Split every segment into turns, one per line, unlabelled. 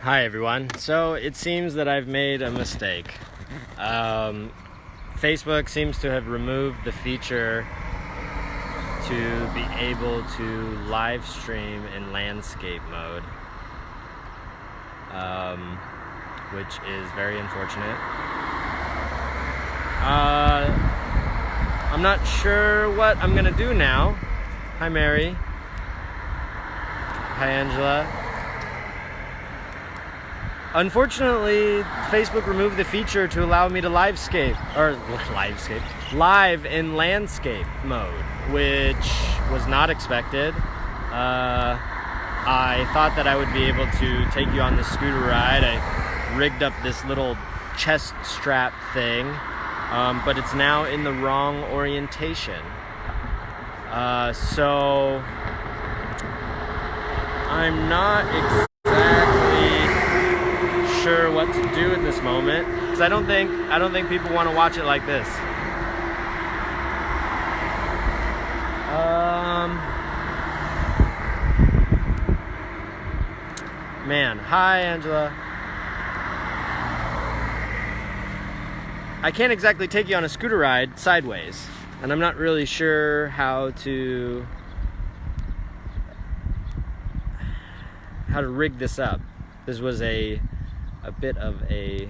Hi everyone. So it seems that I've made a mistake. Facebook seems to have removed the feature to be able to live stream in landscape mode, which is very unfortunate. I'm not sure what I'm gonna do now. Hi Mary. Hi Angela. Unfortunately, Facebook removed the feature to allow me to live in landscape mode, which was not expected. I thought that I would be able to take you on the scooter ride. I rigged up this little chest strap thing, but it's now in the wrong orientation. So I'm not exactly sure what to do in this moment, because I don't think people want to watch it like this. Man, hi Angela. I can't exactly take you on a scooter ride sideways, and I'm not really sure how to rig this up. This was a bit of a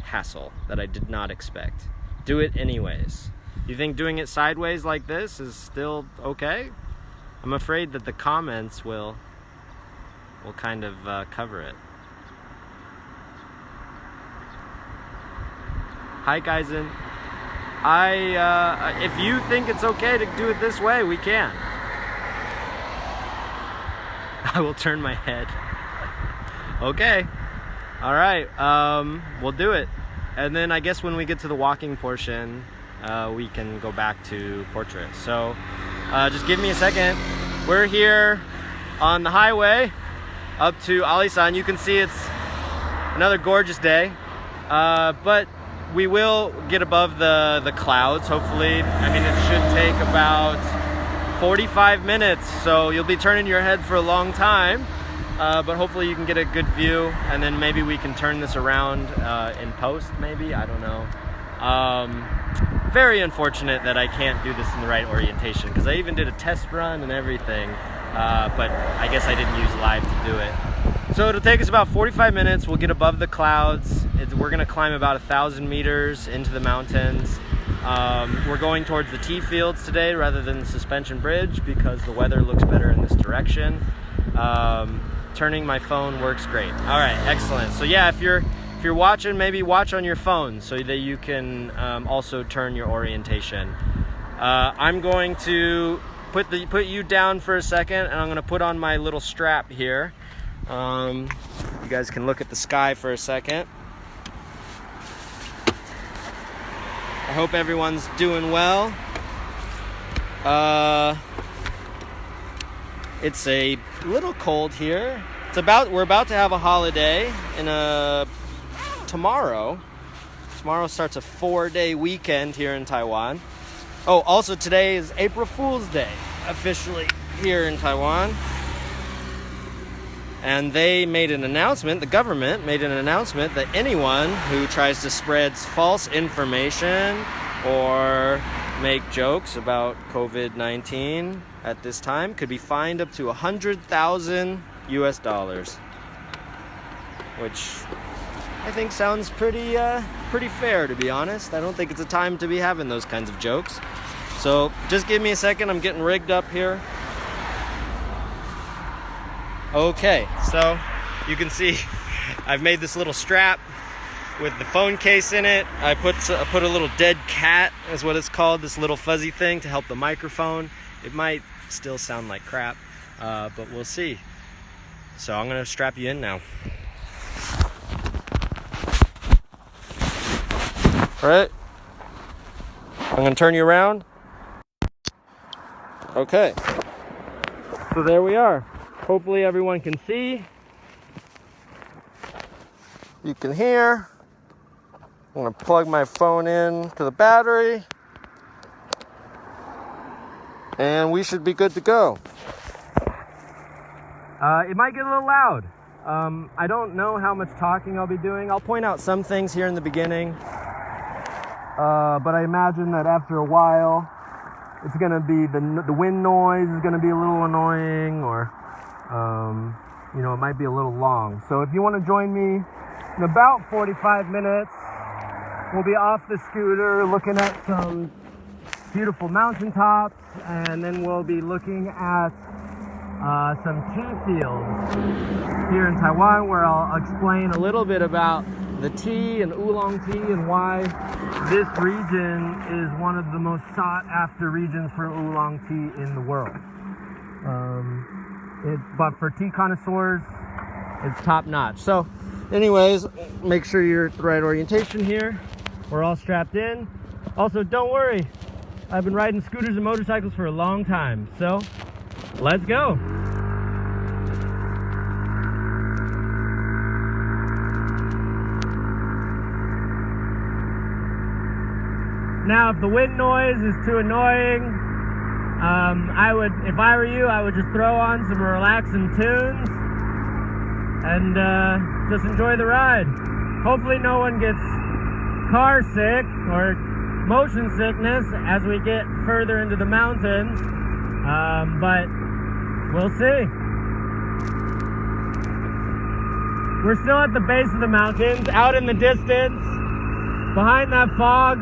hassle that I did not expect. Do it anyways. You think doing it sideways like this is still okay? I'm afraid that the comments will kind of cover it. Hi Kaizen. If you think it's okay to do it this way, we can. I will turn my head. Okay. All right, we'll do it. And then I guess when we get to the walking portion, we can go back to portrait. So just give me a second. We're here on the highway up to Alishan. You can see it's another gorgeous day, but we will get above the clouds, hopefully. I mean, it should take about 45 minutes, so you'll be turning your head for a long time. But hopefully you can get a good view, and then maybe we can turn this around in post, maybe, I don't know. Very unfortunate that I can't do this in the right orientation, because I even did a test run and everything, but I guess I didn't use live to do it. So it'll take us about 45 minutes, we'll get above the clouds, we're gonna climb about 1,000 meters into the mountains. We're going towards the tea fields today rather than the suspension bridge, because the weather looks better in this direction. Turning my phone works great. All right, excellent. So yeah, if you're watching, maybe watch on your phone so that you can also turn your orientation. I'm going to put you down for a second, and I'm going to put on my little strap here. You guys can look at the sky for a second. I hope everyone's doing well. It's a little cold here. We're about to have a holiday tomorrow. Tomorrow starts a 4-day weekend here in Taiwan. Oh, also today is April Fool's Day, officially here in Taiwan. And they made an announcement, the government made an announcement that anyone who tries to spread false information or make jokes about COVID-19 at this time could be fined up to $100,000 US, which I think sounds pretty fair, to be honest. I don't think it's a time to be having those kinds of jokes. So just give me a second, I'm getting rigged up here. Okay, so you can see I've made this little strap with the phone case in it. I put a little dead cat, is what it's called, this little fuzzy thing to help the microphone. It might still sound like crap, but we'll see. So I'm gonna strap you in now. All right, I'm gonna turn you around. Okay, so there we are. Hopefully everyone can see. You can hear. I'm gonna plug my phone in to the battery, and we should be good to go. It might get a little loud. I don't know how much talking I'll be doing. I'll point out some things here in the beginning, but I imagine that after a while, it's going to be the wind noise is going to be a little annoying, or you know, it might be a little long. So if you want to join me in about 45 minutes, we'll be off the scooter looking at some beautiful mountaintops, and then we'll be looking at some tea fields here in Taiwan, where I'll explain a little bit about the tea and oolong tea and why this region is one of the most sought after regions for oolong tea in the world. But for tea connoisseurs, it's top notch. So anyways, make sure you're at the right orientation here. We're all strapped in. Also, don't worry, I've been riding scooters and motorcycles for a long time, so let's go. Now, if the wind noise is too annoying, if I were you, I would just throw on some relaxing tunes and just enjoy the ride. Hopefully no one gets car sick or motion sickness as we get further into the mountains, but we'll see. We're still at the base of the mountains. Out in the distance, behind that fog,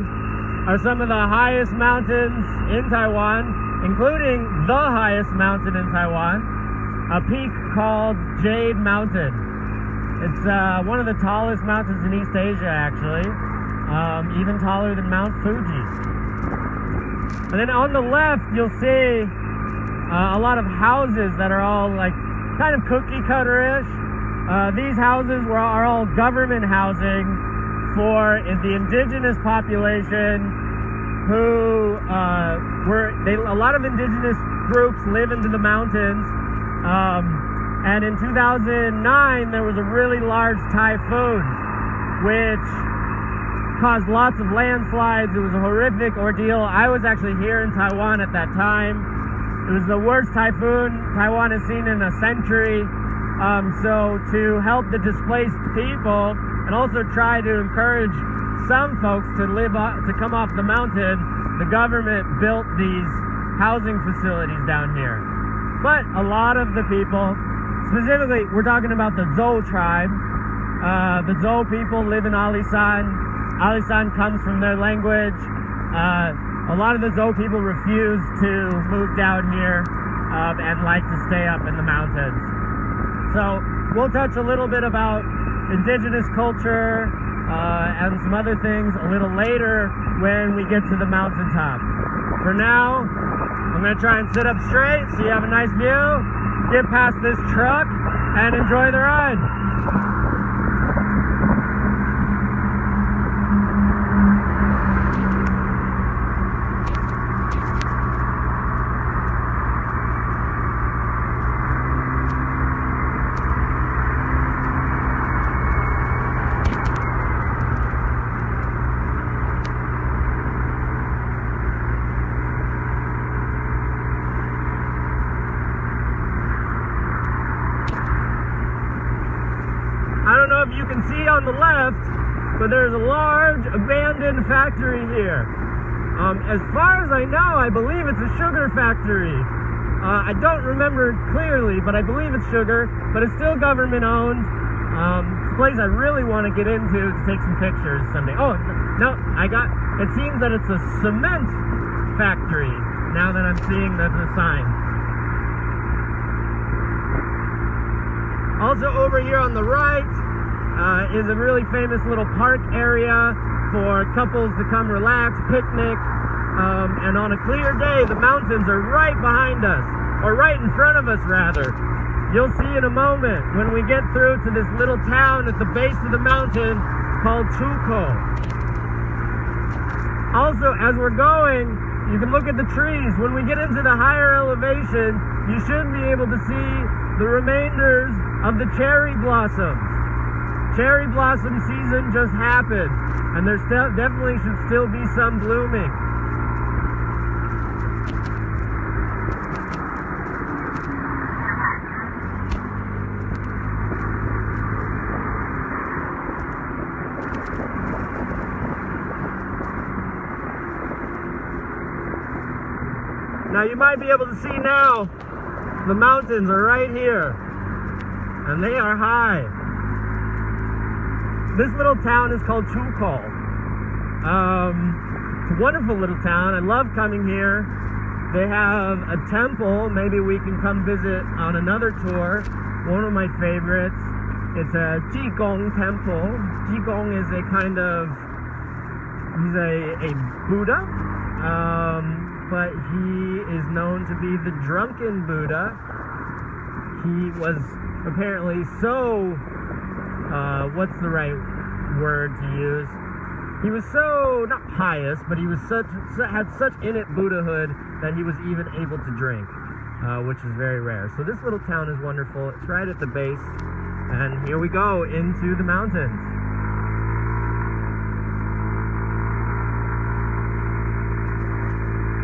are some of the highest mountains in Taiwan, including the highest mountain in Taiwan, a peak called Jade Mountain. It's one of the tallest mountains in East Asia, actually, even taller than Mount Fuji. And then on the left, you'll see a lot of houses that are all like kind of cookie cutter-ish. These houses are all government housing for the indigenous population, who a lot of indigenous groups live into the mountains, and in 2009 there was a really large typhoon which caused lots of landslides. It was a horrific ordeal. I was actually here in Taiwan at that time. It was the worst typhoon Taiwan has seen in a century. So to help the displaced people and also try to encourage some folks to come off the mountain, the government built these housing facilities down here. But a lot of the people, specifically, we're talking about the Zhou tribe. The Zhou people live in Alishan. Alishan comes from their language. A lot of the Zhou people refuse to move down here and like to stay up in the mountains. So we'll touch a little bit about indigenous culture and some other things a little later when we get to the mountaintop. For now, I'm going to try and sit up straight so you have a nice view, get past this truck, and enjoy the ride. You can see on the left, but there's a large abandoned factory here. As far as I know, I believe it's a sugar factory. I don't remember clearly, but I believe it's sugar, but it's still government owned. It's a place I really want to get into to take some pictures someday. Oh, no, it seems that it's a cement factory now that I'm seeing the sign. Also over here on the right, is a really famous little park area for couples to come relax, picnic, and on a clear day, the mountains are right behind us, or right in front of us rather. You'll see in a moment when we get through to this little town at the base of the mountain called Chuko. Also, as we're going, you can look at the trees. When we get into the higher elevation, you should be able to see the remainders of the cherry blossoms. Cherry blossom season just happened, and there definitely should still be some blooming. Now you might be able to see now, the mountains are right here, and they are high. This little town is called Chukol. It's a wonderful little town. I love coming here. They have a temple. Maybe we can come visit on another tour. One of my favorites. It's a Jigong temple. Jigong is a kind of, he's a Buddha, but he is known to be the drunken Buddha. He was apparently so, what's the right word to use? He was so, not pious, but he was had such innate Buddhahood that he was even able to drink, which is very rare. So this little town is wonderful. It's right at the base, and here we go into the mountains.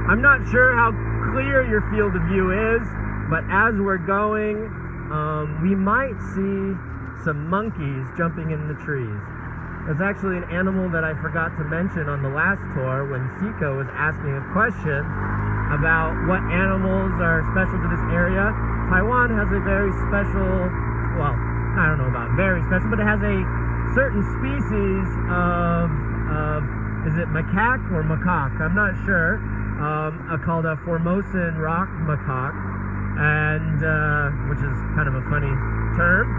I'm not sure how clear your field of view is, but as we're going, we might see some monkeys jumping in the trees. It's actually an animal that I forgot to mention on the last tour when Siko was asking a question about what animals are special to this area. Taiwan has a very special, well, I don't know about very special, but it has a certain species of is it macaque or macaque? I'm not sure. Called a Formosan rock macaque, and which is kind of a funny term.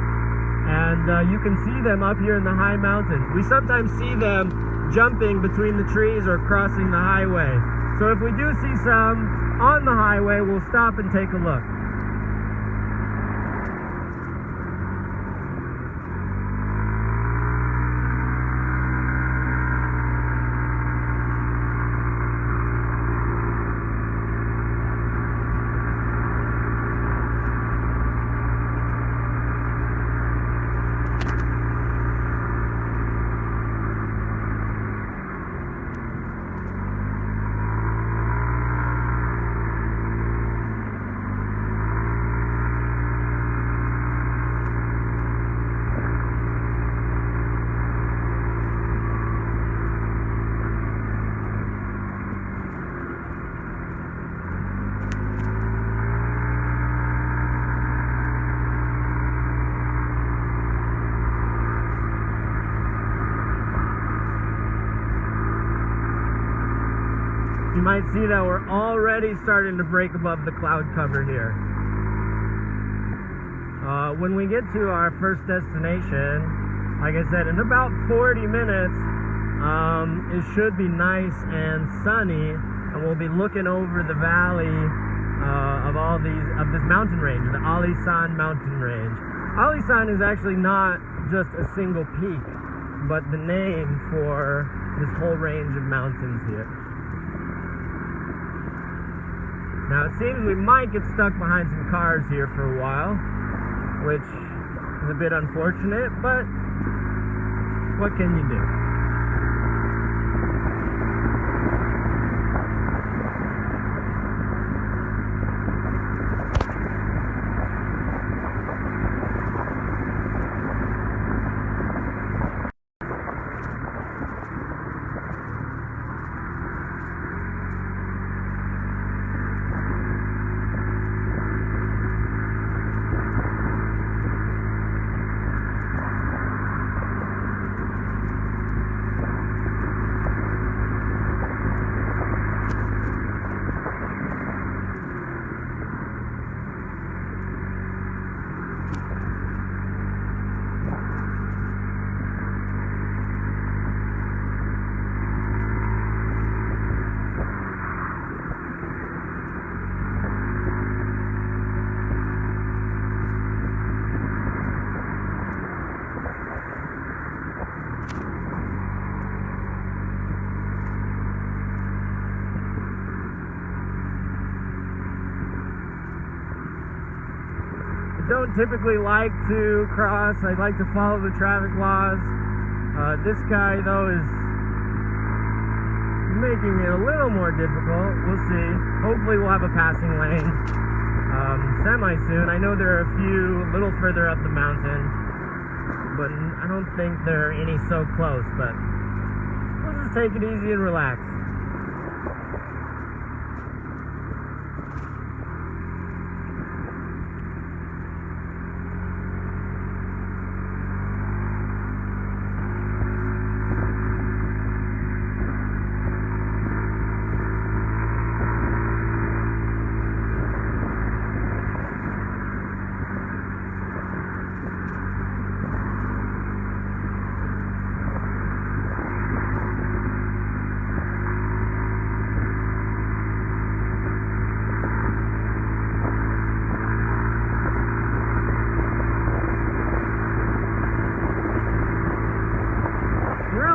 And you can see them up here in the high mountains. We sometimes see them jumping between the trees or crossing the highway. So if we do see some on the highway, we'll stop and take a look. You might see that we're already starting to break above the cloud cover here. When we get to our first destination, like I said, in about 40 minutes, it should be nice and sunny, and we'll be looking over the valley of this mountain range, the Alishan mountain range. Alishan is actually not just a single peak, but the name for this whole range of mountains here. Now it seems we might get stuck behind some cars here for a while, which is a bit unfortunate, but what can you do? Don't typically like to cross. I like to follow the traffic laws. This guy though is making it a little more difficult. We'll see. Hopefully we'll have a passing lane semi soon. I know there are a few a little further up the mountain, but I don't think there are any so close, but we'll just take it easy and relax.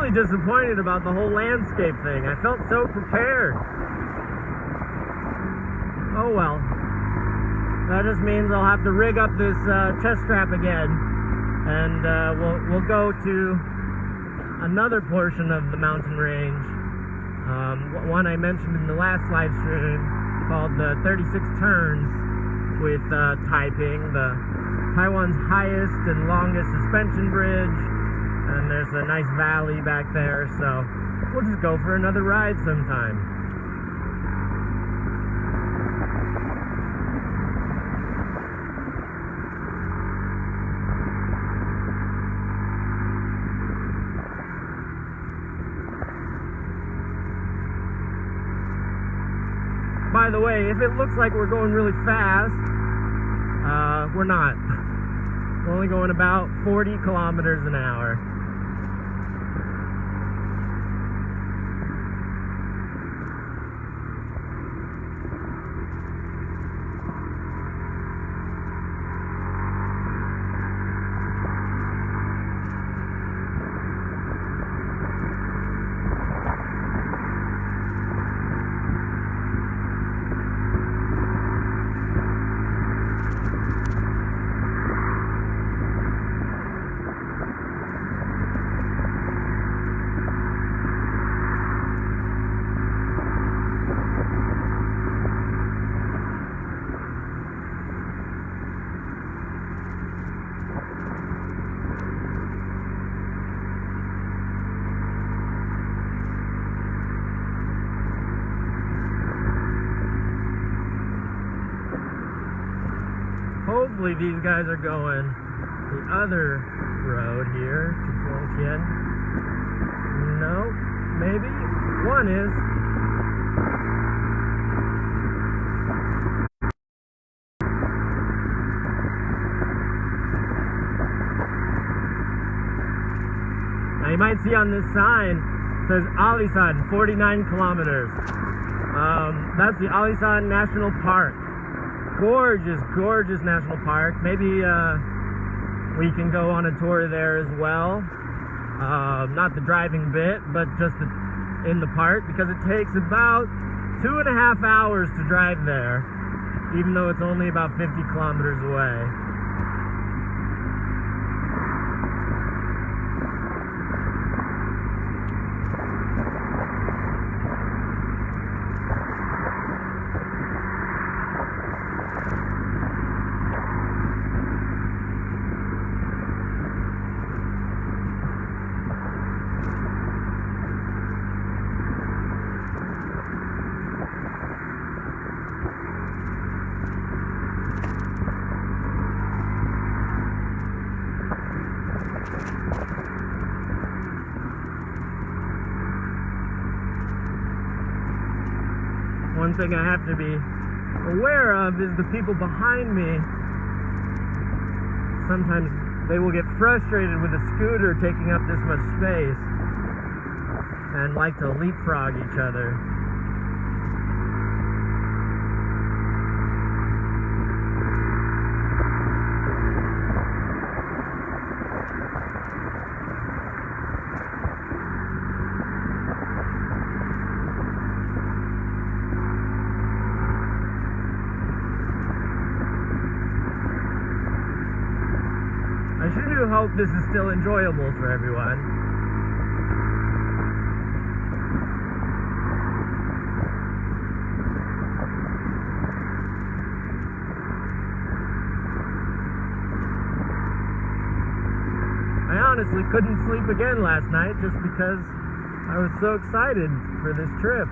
really disappointed about the whole landscape thing. I felt so prepared. Oh well. That just means I'll have to rig up this chest strap again, and we'll go to another portion of the mountain range. One I mentioned in the last live stream, called the 36 Turns with Taiping, Taiwan's highest and longest suspension bridge, and there's a nice valley back there, so we'll just go for another ride sometime. By the way, if it looks like we're going really fast, we're not. We're only going about 40 kilometers an hour. Hopefully these guys are going the other road here to Taiwan. No, maybe one is. Now you might see on this sign, it says Alishan, 49 kilometers. That's the Alishan National Park. Gorgeous, gorgeous national park. Maybe we can go on a tour there as well. Not the driving bit, but just in the park, because it takes about 2.5 hours to drive there, even though it's only about 50 kilometers away. One thing I have to be aware of is the people behind me. Sometimes they will get frustrated with a scooter taking up this much space and like to leapfrog each other. I sure do hope this is still enjoyable for everyone. I honestly couldn't sleep again last night just because I was so excited for this trip.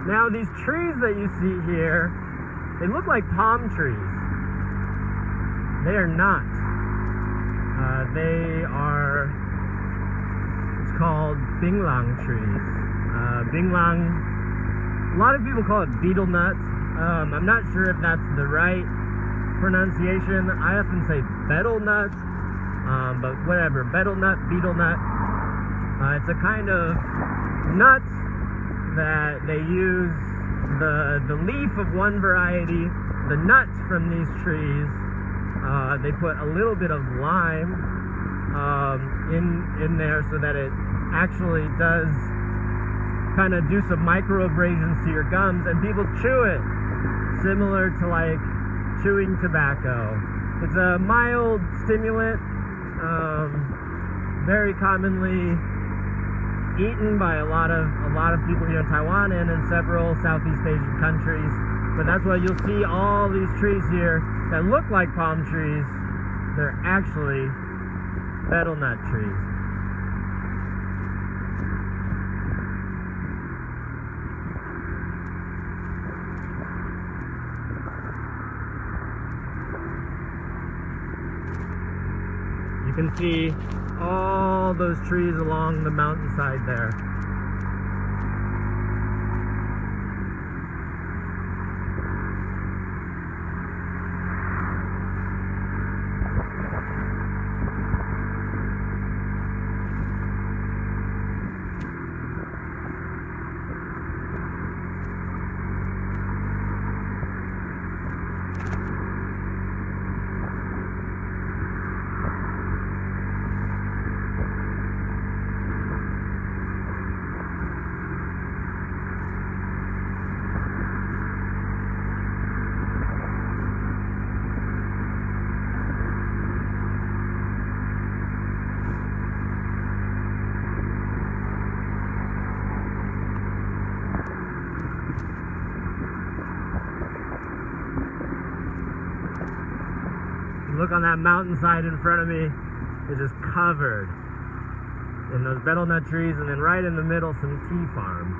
Now these trees that you see here, they look like palm trees. They are not. They are, it's called binglang trees. Binglang, a lot of people call it betel nuts. I'm not sure if that's the right pronunciation. I often say betel nuts. but whatever. Betel nut, betel nut. It's a kind of nut that they use the leaf of one variety, the nuts from these trees. They put a little bit of lime in there so that it actually does kind of do some micro abrasions to your gums, and people chew it similar to like chewing tobacco. It's a mild stimulant, very commonly eaten by a lot of people here in Taiwan and in several Southeast Asian countries. But that's why you'll see all these trees here that look like palm trees. They're actually betel nut trees. You can see all those trees along the mountainside there. Look on that mountainside in front of me, it's just covered in those betel nut trees, and then right in the middle some tea farms.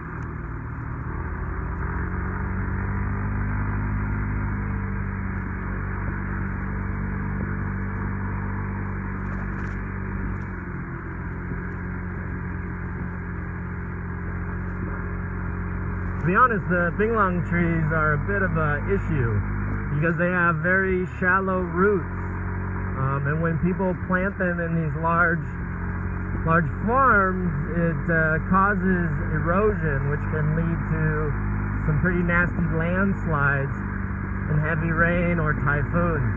To be honest, the Binglang trees are a bit of an issue because they have very shallow roots. And when people plant them in these large farms, it causes erosion, which can lead to some pretty nasty landslides and heavy rain or typhoons.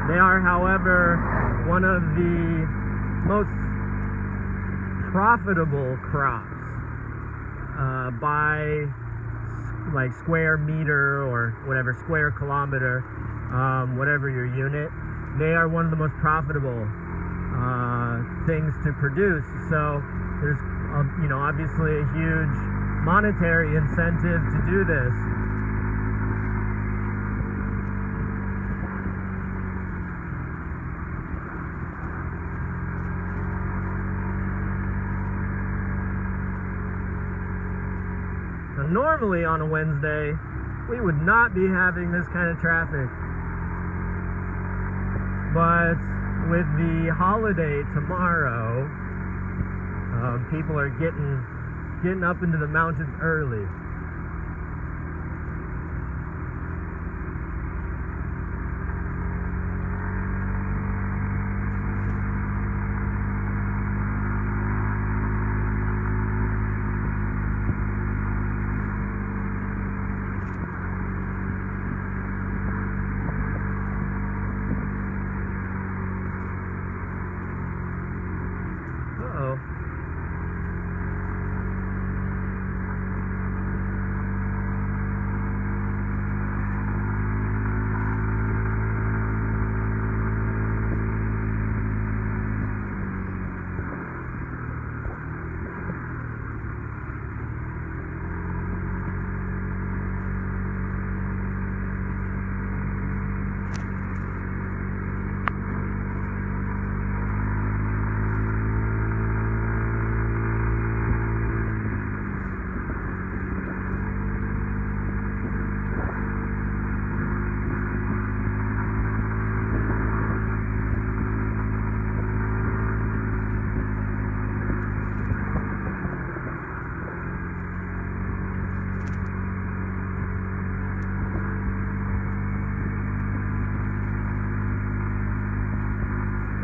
They are, however, one of the most profitable crops by like square meter or whatever, square kilometer, whatever your unit. They are one of the most profitable things to produce. So there's obviously a huge monetary incentive to do this. Normally on a Wednesday, we would not be having this kind of traffic. But with the holiday tomorrow, people are getting up into the mountains early.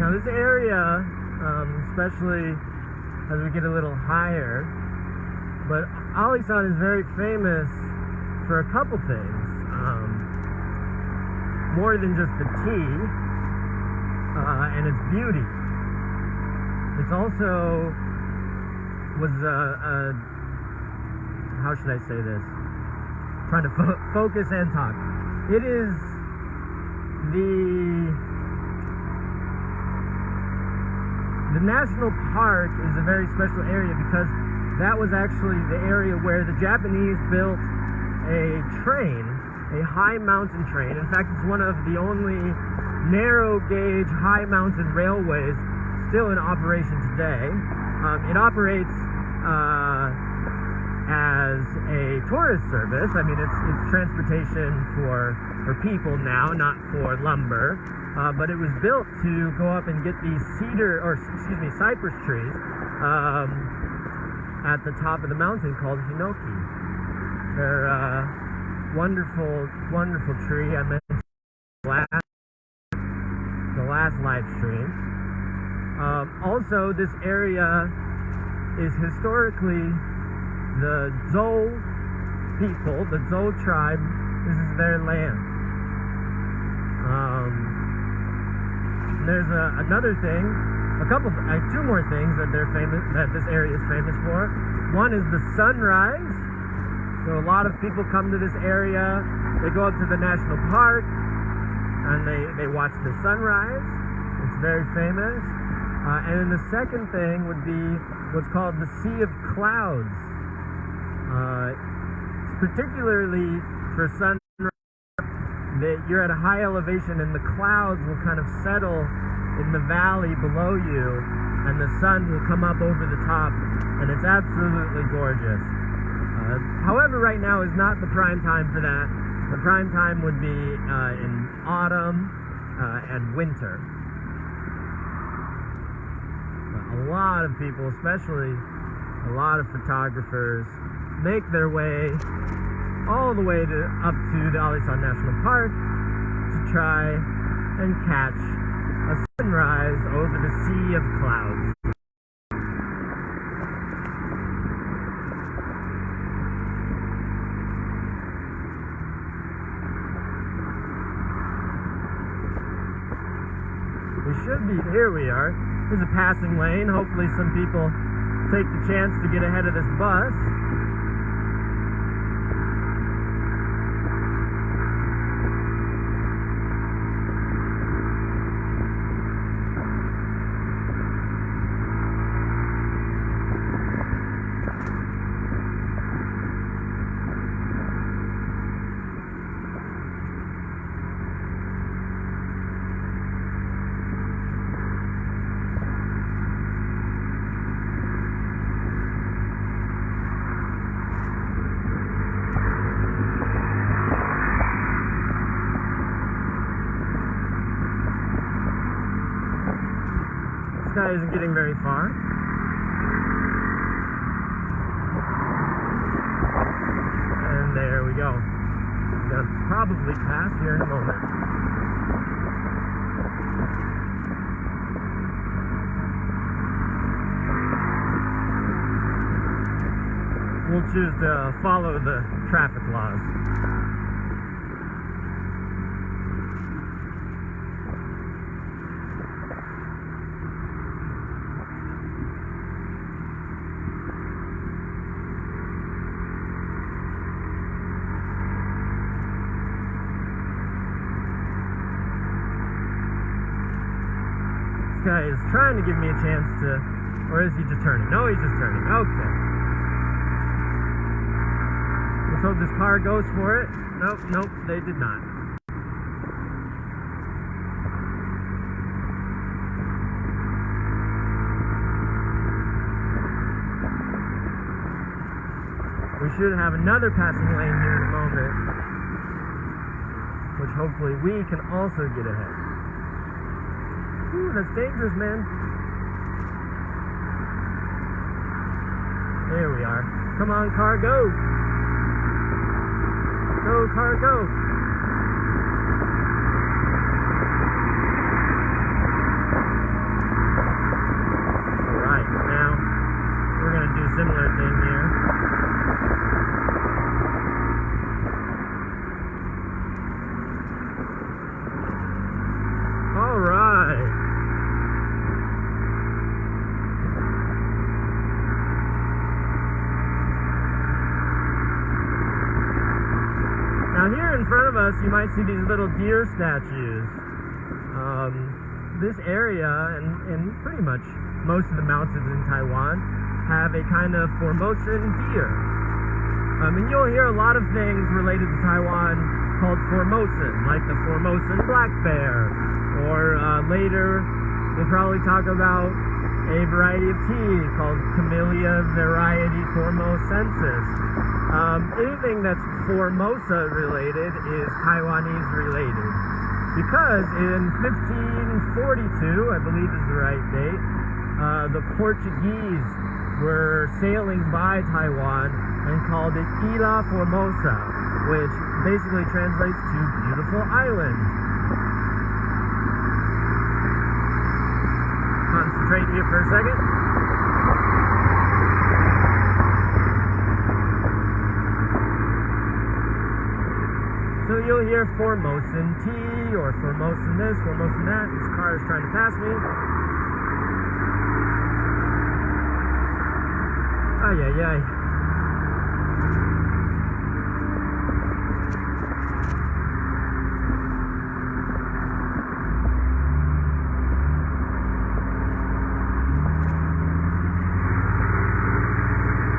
Now this area, especially as we get a little higher, but Alishan is very famous for a couple things. More than just the tea and its beauty. It's also was how should I say this? Trying to focus and talk. It is the national park is a very special area because that was actually the area where the Japanese built a train, a high mountain train. In fact, it's one of the only narrow gauge high mountain railways still in operation today. It operates as a tourist service. I mean, it's transportation for people now, not for lumber. But it was built to go up and get these cypress trees at the top of the mountain called hinoki. They're wonderful, wonderful tree. I mentioned the last live stream. Also, this area is historically the Zhou people, the Zhou tribe. This is their land. There's another thing, two more things that this area is famous for. One is the sunrise. So a lot of people come to this area. They go up to the national park and they watch the sunrise. It's very famous. And then the second thing would be what's called the Sea of Clouds. Particularly for sunrise, that you're at a high elevation and the clouds will kind of settle in the valley below you and the sun will come up over the top, and it's absolutely gorgeous. However, right now is not the prime time for that. The prime time would be in autumn and winter. A lot of people, especially a lot of photographers, make their way all the way up to the Alishan National Park to try and catch a sunrise over the Sea of Clouds. Here we are. There's a passing lane. Hopefully some people take the chance to get ahead of this bus. Guy isn't getting very far. And there we go. He's gonna probably pass here in a moment. We'll choose to follow the traffic laws. Guy is trying to give me a chance to, or is he just turning? No, he's just turning. Okay. Let's hope this car goes for it. Nope, they did not. We should have another passing lane here in a moment, which hopefully we can also get ahead. Ooh, that's dangerous, man. There we are. Come on, car, go. Go, car, go. in front of us, you might see these little deer statues. This area, and pretty much most of the mountains in Taiwan, have a kind of Formosan deer. And you'll hear a lot of things related to Taiwan called Formosan, like the Formosan black bear, or later we'll probably talk about a variety of tea called Camellia variety formosensis. Anything that's Formosa related is Taiwanese related. Because in 1542, I believe is the right date, the Portuguese were sailing by Taiwan and called it Ilha Formosa, which basically translates to beautiful island. Concentrate here for a second. So you'll hear Formosan tea, or Formosan this, Formosan that. This car is trying to pass me. Ay, ay, ay.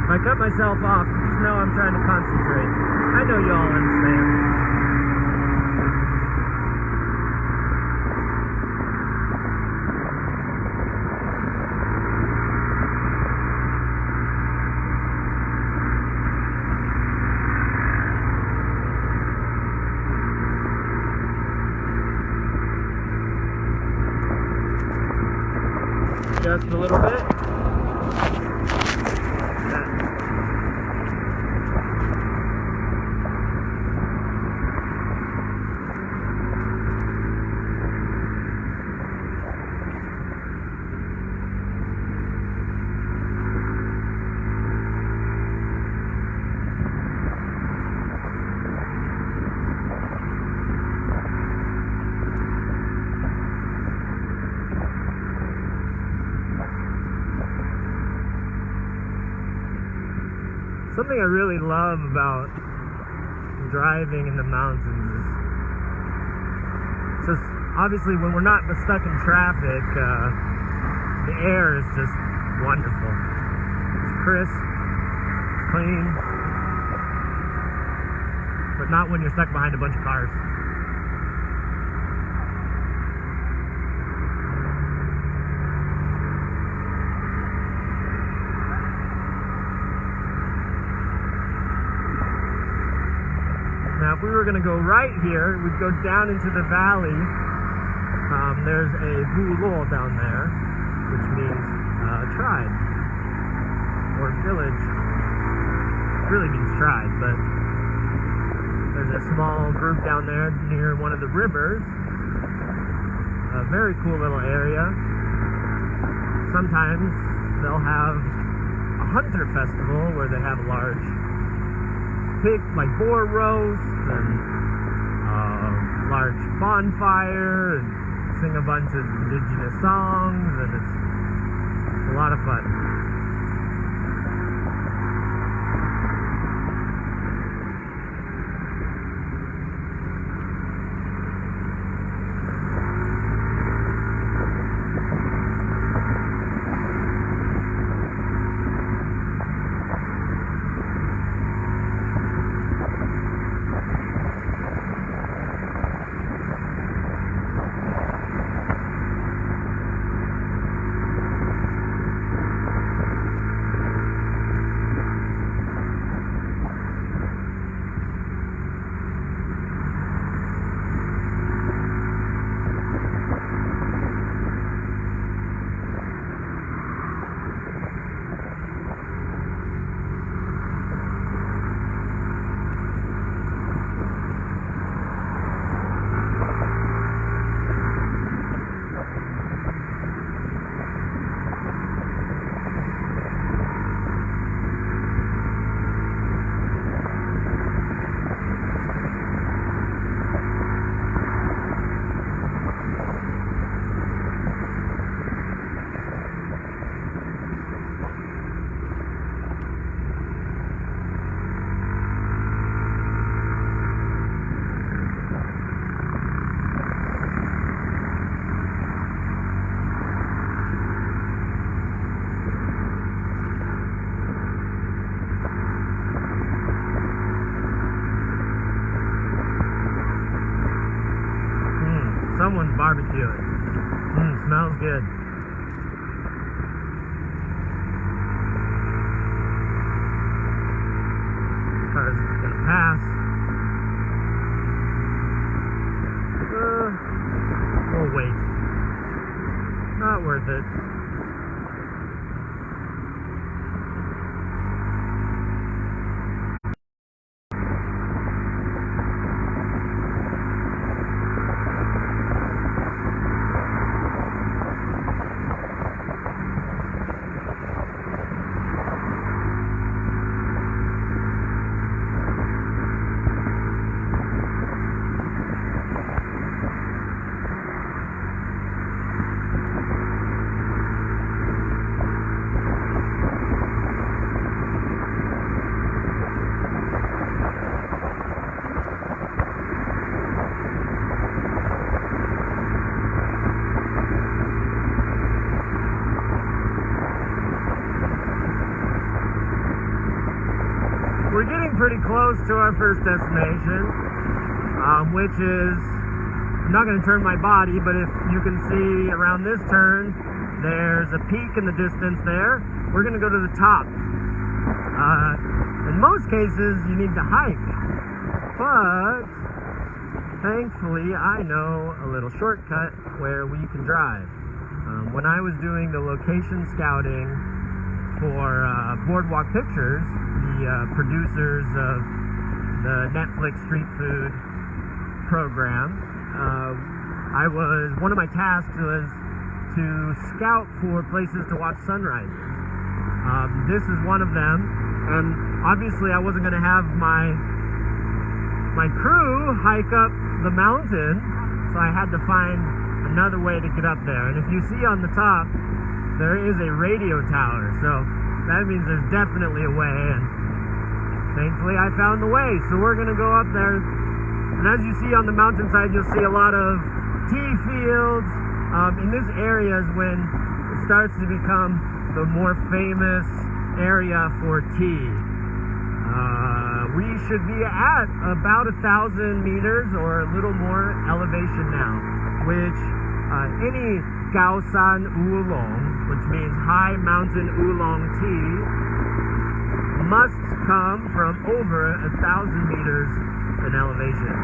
If I cut myself off, just know I'm trying to concentrate. I know you all understand. Just a little bit. Something I really love about driving in the mountains is just, obviously when we're not stuck in traffic, the air is just wonderful. It's crisp, it's clean, but not when you're stuck behind a bunch of cars. Now, if we were going to go right here, we'd go down into the valley. There's a bulo down there, which means tribe or village. It really means tribe, but there's a small group down there near one of the rivers. A very cool little area. Sometimes they'll have a hunter festival where they have a large pig, like boar roast, and large bonfire, and sing a bunch of indigenous songs, and it's a lot of fun. Someone's barbecuing. Smells good. This car's gonna pass. We'll wait. Not worth it. We're getting pretty close to our first destination, which is, I'm not going to turn my body, but if you can see around this turn, there's a peak in the distance there. We're going to go to the top. In most cases, you need to hike, but thankfully, I know a little shortcut where we can drive. When I was doing the location scouting for Boardwalk Pictures, the producers of the Netflix street food program, one of my tasks was to scout for places to watch sunrises. This is one of them, and obviously I wasn't going to have my crew hike up the mountain, so I had to find another way to get up there. And if you see on the top, there is a radio tower, so that means there's definitely a way, and thankfully I found the way. So we're gonna go up there, and as you see on the mountainside, you'll see a lot of tea fields. In this area is when it starts to become the more famous area for tea. We should be at about 1,000 meters or a little more elevation now, which any Gaosan Oolong, which means high mountain oolong tea, must come from over 1,000 meters in elevation.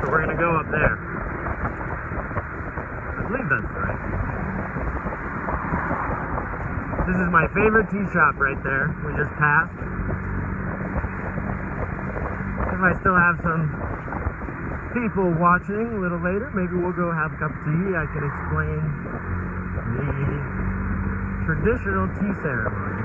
We're gonna go up there. I believe that's right. This is my favorite tea shop right there. We just passed. If I still have some people watching a little later, maybe we'll go have a cup of tea. I can explain the traditional tea ceremony.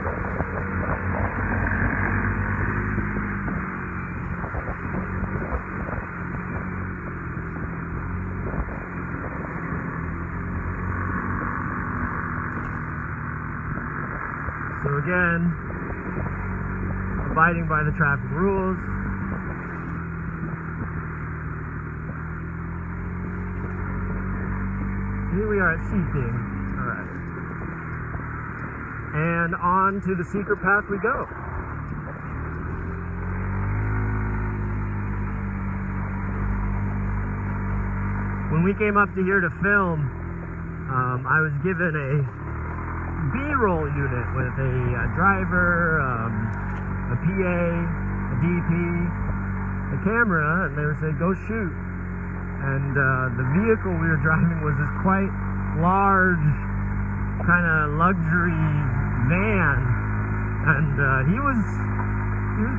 So again, abiding by the traffic rules. Here we are at Xiping. Alright. And on to the secret path we go. when we came up to here to film, I was given a B-roll unit with a driver, a PA, a DP, a camera, and they were saying, go shoot. And the vehicle we were driving was this quite large, kind of luxury van. And he was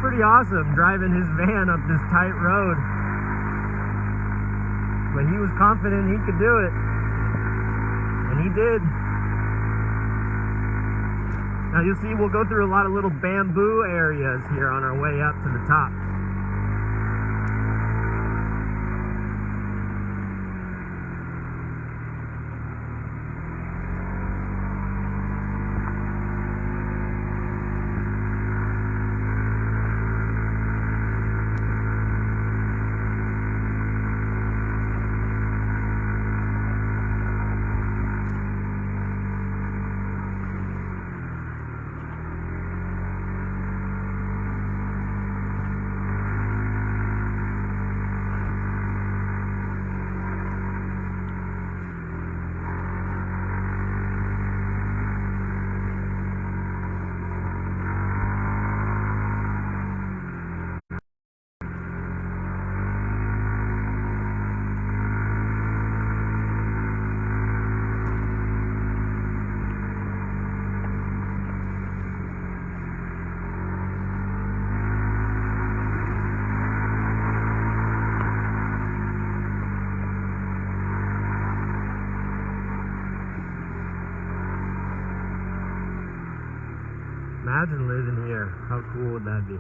pretty awesome driving his van up this tight road. But he was confident he could do it. And he did. Now you'll see we'll go through a lot of little bamboo areas here on our way up to the top. Imagine living here. How cool would that be?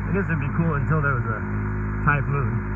I guess it'd be cool until there was a typhoon.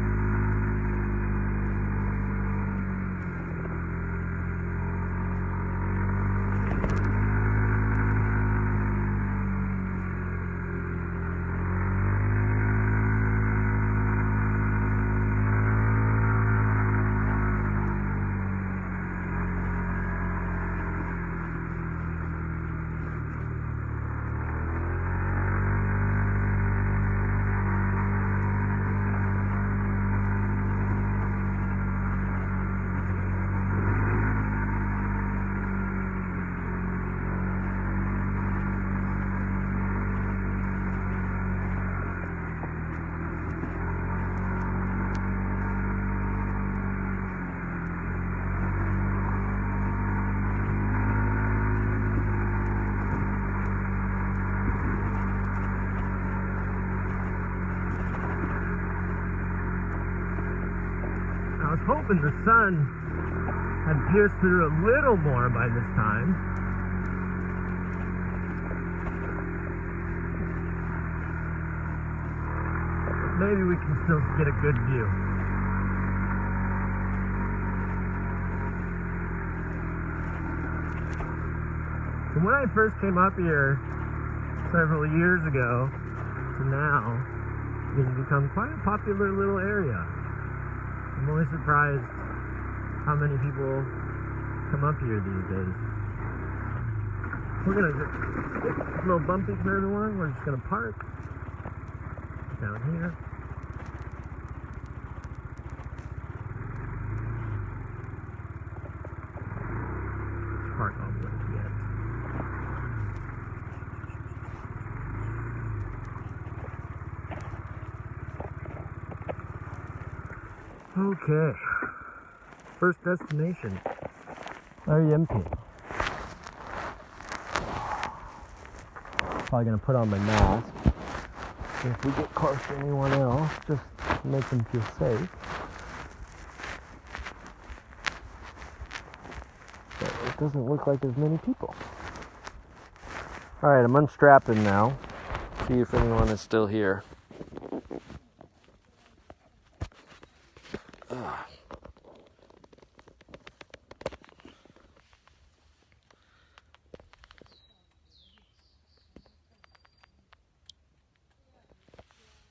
I was hoping the sun had pierced through a little more by this time. But maybe we can still get a good view. And when I first came up here several years ago to now, it has become quite a popular little area. I'm always surprised how many people come up here these days. We're gonna just, a little bumpy for everyone. We're just gonna park down here. Let's park all the way to the end. Okay, first destination, Chiayi. Probably gonna put on my mask if we get close to anyone else, just to make them feel safe. But it doesn't look like there's many people. Alright, I'm unstrapping now. See if anyone is still here.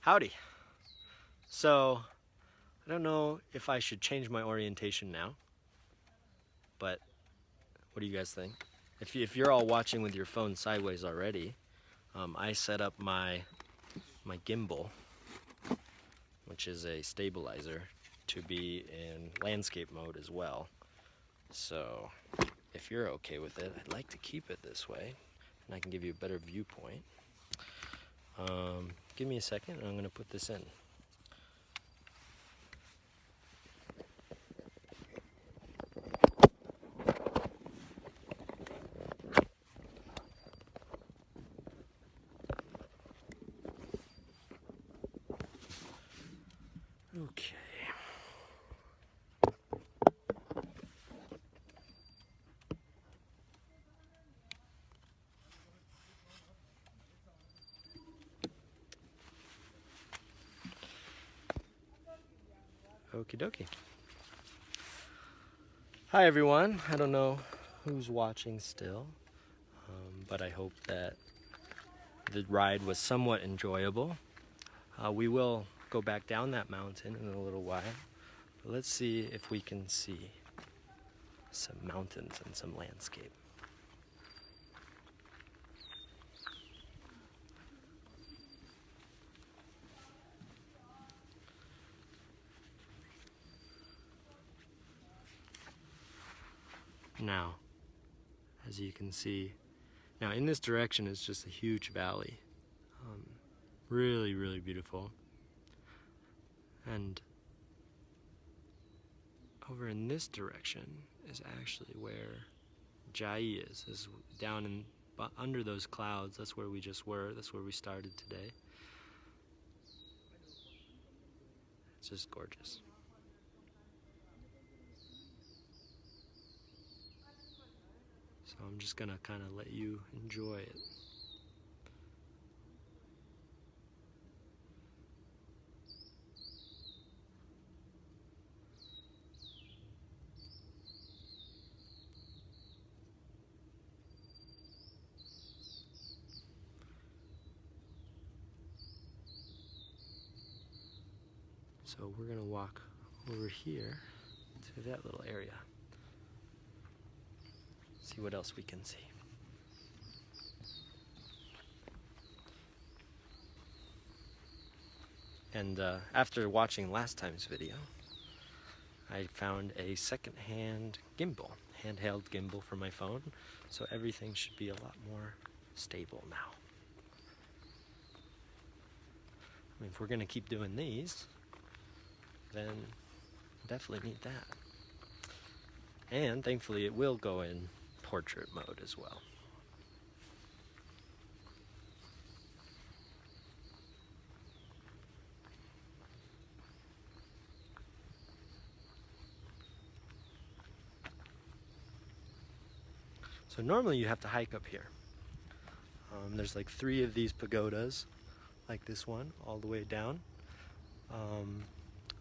Howdy. So, I don't know if I should change my orientation now, but what do you guys think? if you're all watching with your phone sideways already, I set up my gimbal, which is a stabilizer, to be in landscape mode as well. So if you're okay with it, I'd like to keep it this way, and I can give you a better viewpoint. Give me a second, and I'm going to put this in. Okay. Okie dokie. Hi everyone. I don't know who's watching still, but I hope that the ride was somewhat enjoyable. We will go back down that mountain in a little while. But let's see if we can see some mountains and some landscape. Now, as you can see, now in this direction is just a huge valley. Really, really beautiful. And over in this direction is actually where Chiayi is down in under those clouds. That's where we just were. That's where we started today. It's just gorgeous. So I'm just gonna kind of let you enjoy it. So we're gonna walk over here to that little area. See what else we can see. And after watching last time's video, I found a second-hand gimbal, handheld gimbal for my phone, so everything should be a lot more stable now. I mean, if we're gonna keep doing these, then definitely need that. And thankfully it will go in portrait mode as well. So normally you have to hike up here. There's like 3 of these pagodas, like this one, all the way down.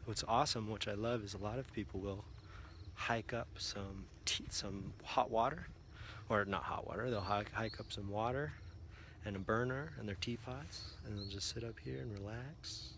What's awesome, which I love, is a lot of people will hike up some hot water, or not hot water, they'll hike up some water and a burner and their teapots, and they'll just sit up here and relax.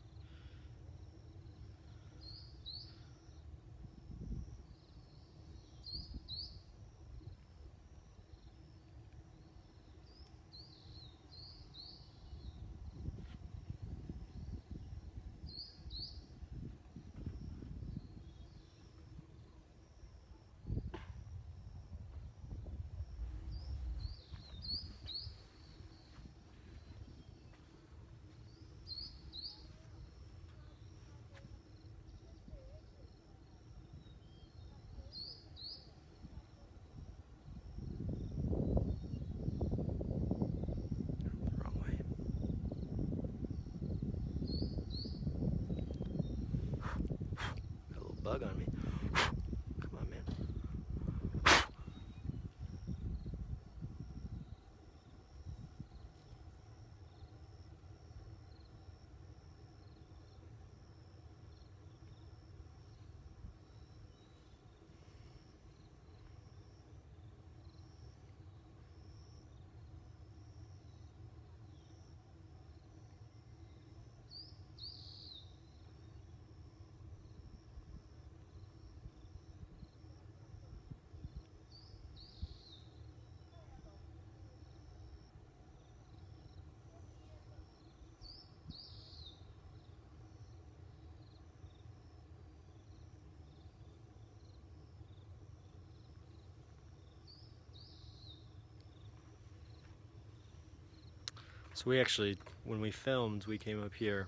So we actually, when we filmed, we came up here,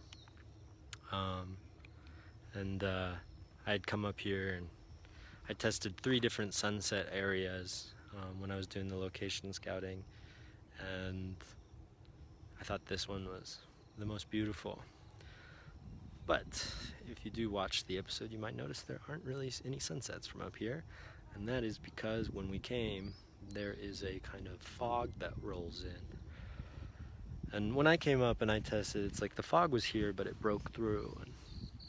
and I had come up here and I tested 3 different sunset areas when I was doing the location scouting, and I thought this one was the most beautiful. But if you do watch the episode, you might notice there aren't really any sunsets from up here, and that is because when we came, there is a kind of fog that rolls in. And when I came up and I tested, it's like the fog was here, but it broke through and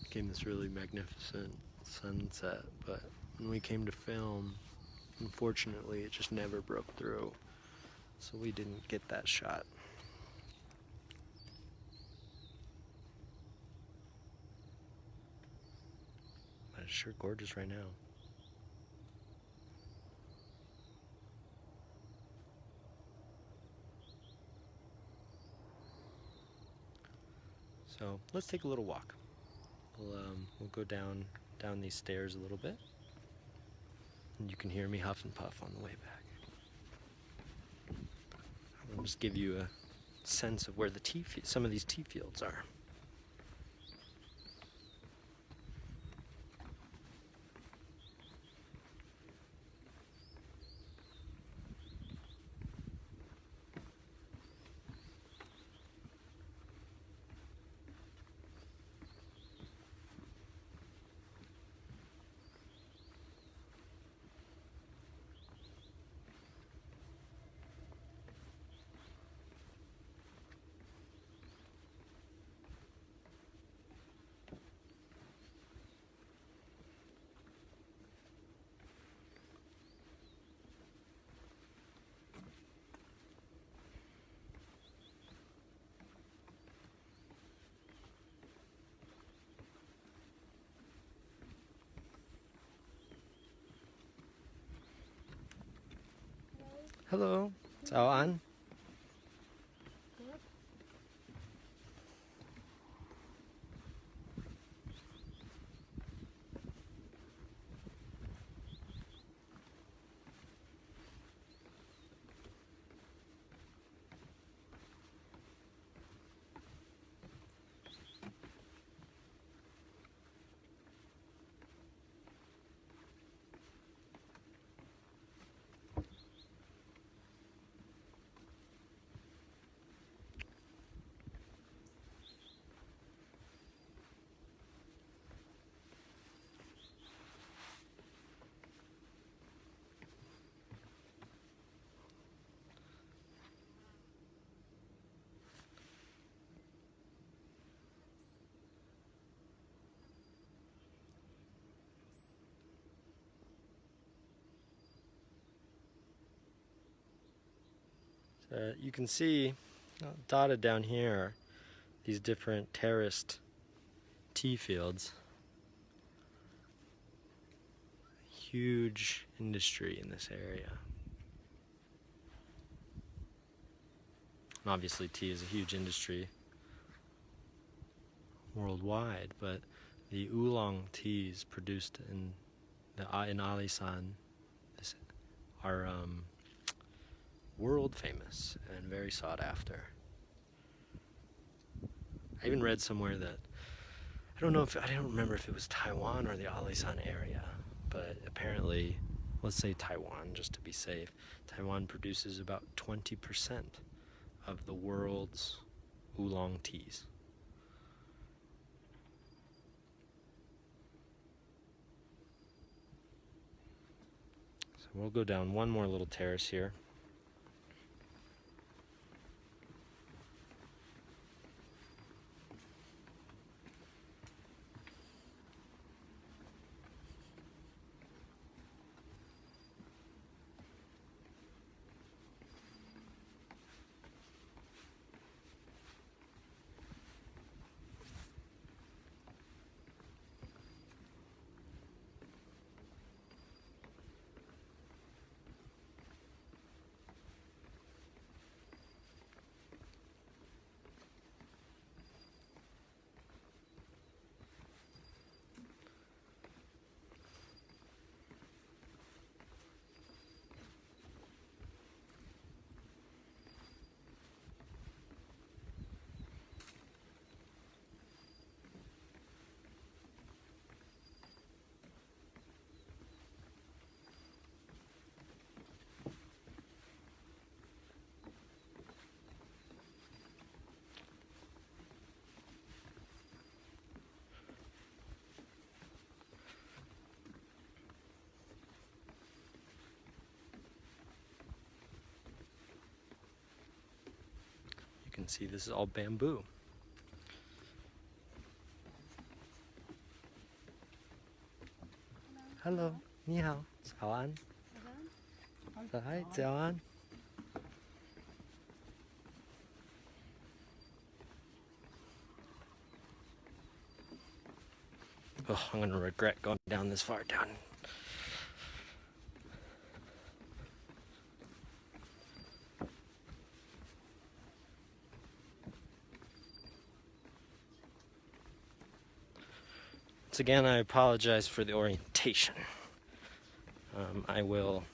became this really magnificent sunset. But when we came to film, unfortunately, it just never broke through, so we didn't get that shot. But it's sure gorgeous right now. So let's take a little walk. We'll go down these stairs a little bit, and you can hear me huff and puff on the way back. I'll just give you a sense of where the some of these tea fields are. Hello, chào anh. You can see dotted down here these different terraced tea fields. Huge industry in this area. And obviously tea is a huge industry worldwide, but the oolong teas produced in Alishan are world famous and very sought after. I even read somewhere that I don't remember if it was Taiwan or the Alishan area, but apparently, let's say Taiwan just to be safe, Taiwan produces about 20% of the world's oolong teas. So we'll go down one more little terrace here. can see this is all bamboo. Hello, 你好，早安。Hi, 早安。Oh, I'm gonna regret going down this far down. Once again, I apologize for the orientation. I will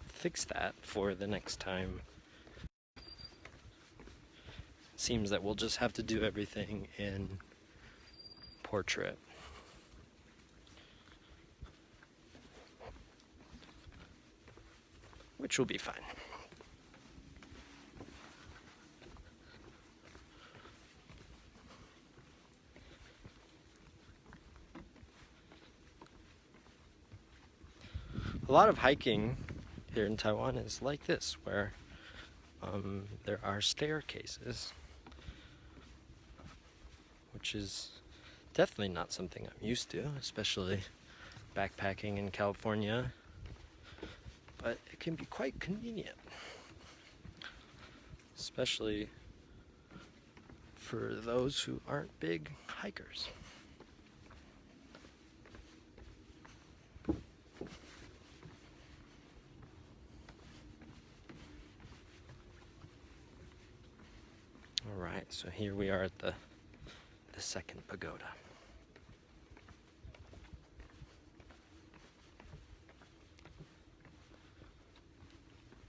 fix that for the next time. It seems that we'll just have to do everything in portrait. Which will be fine. A lot of hiking here in Taiwan is like this, where there are staircases, which is definitely not something I'm used to, especially backpacking in California, but it can be quite convenient, especially for those who aren't big hikers. Alright, so here we are at the second pagoda.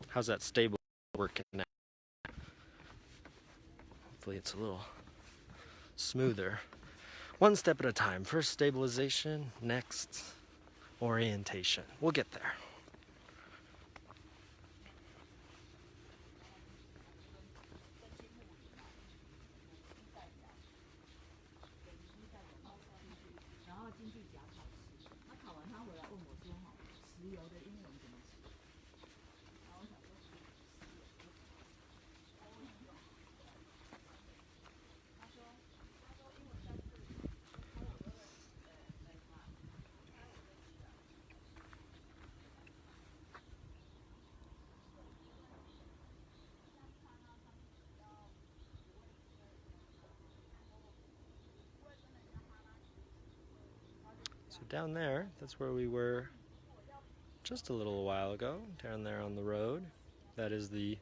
How's that stable working now? Hopefully it's a little smoother. One step at a time. First stabilization, next orientation. We'll get there. So down there, that's where we were just a little while ago, down there on the road. That is the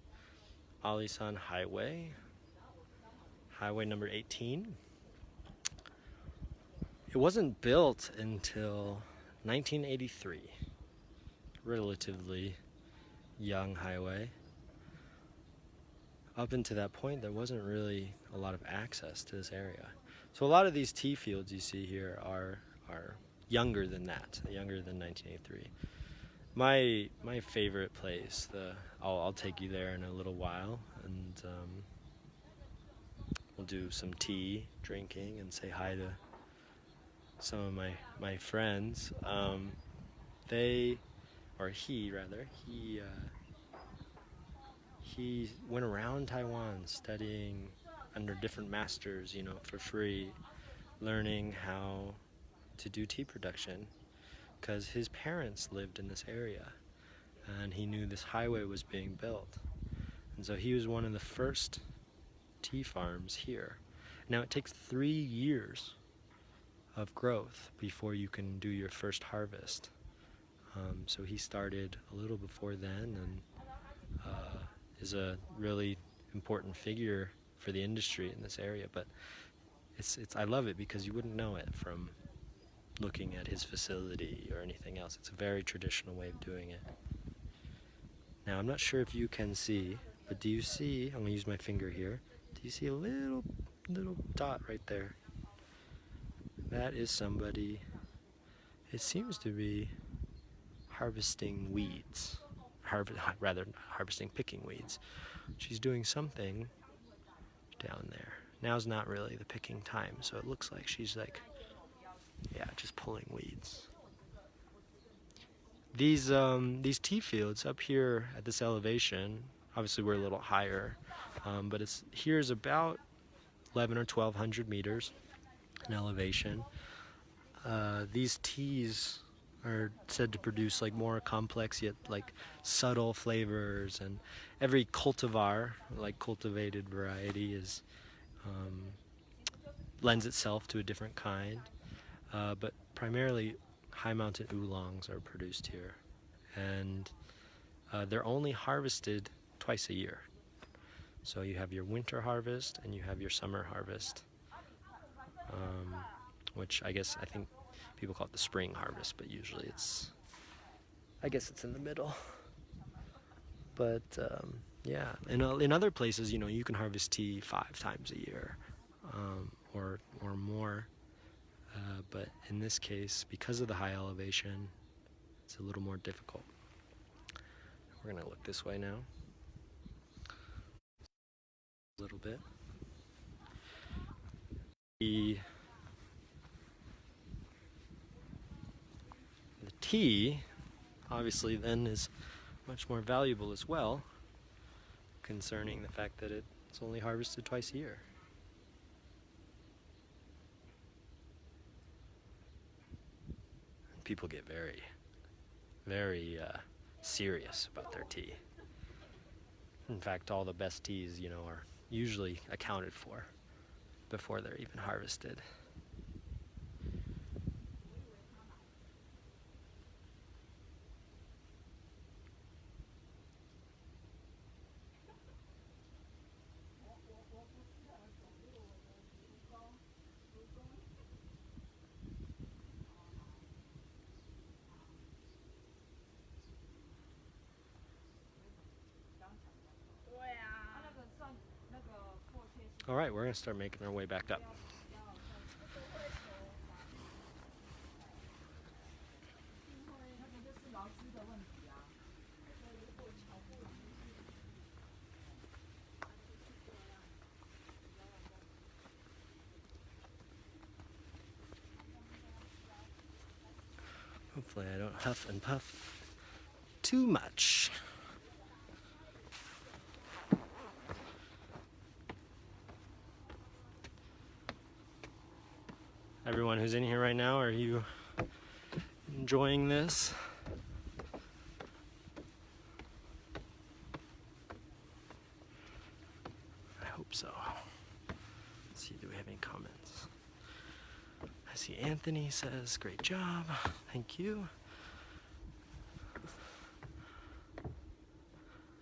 Alishan Highway, highway number 18. It wasn't built until 1983, relatively young highway. Up until that point, there wasn't really a lot of access to this area. So a lot of these tea fields you see here are younger than that, younger than 1983. My favorite place, I'll take you there in a little while, and we'll do some tea drinking and say hi to some of my friends. He went around Taiwan studying under different masters, for free, learning how to do tea production, because his parents lived in this area and he knew this highway was being built, and so he was one of the first tea farms here. Now it takes 3 years of growth before you can do your first harvest, so he started a little before then, and is a really important figure for the industry in this area. But I love it because you wouldn't know it from looking at his facility or anything else. It's a very traditional way of doing it. Now I'm not sure if you can see, but do you see, I'm gonna use my finger here, do you see a little dot right there? That is somebody, it seems to be harvesting weeds, picking weeds. She's doing something down there. Now's not really the picking time, so it looks like she's just pulling weeds. These tea fields up here at this elevation Obviously we're a little higher, but here's about 11 or 1200 meters in elevation. These teas are said to produce like more complex yet like subtle flavors, and every cultivar, like cultivated variety, is lends itself to a different kind, but primarily high mountain oolongs are produced here, and they're only harvested twice a year. So you have your winter harvest and you have your summer harvest, which I think people call it the spring harvest, but usually I guess it's in the middle. But yeah, in other places, you can harvest tea 5 times a year, or more. But in this case, because of the high elevation, it's a little more difficult. We're gonna look this way now. A little bit. The tea, obviously, then is much more valuable as well, concerning the fact that it's only harvested twice a year. People get very, very serious about their tea. In fact, all the best teas, are usually accounted for before they're even harvested. All right, we're gonna start making our way back up. Hopefully I don't huff and puff too much. Everyone who's in here right now, are you enjoying this? I hope so. Let's see, do we have any comments? I see Anthony says, great job, thank you.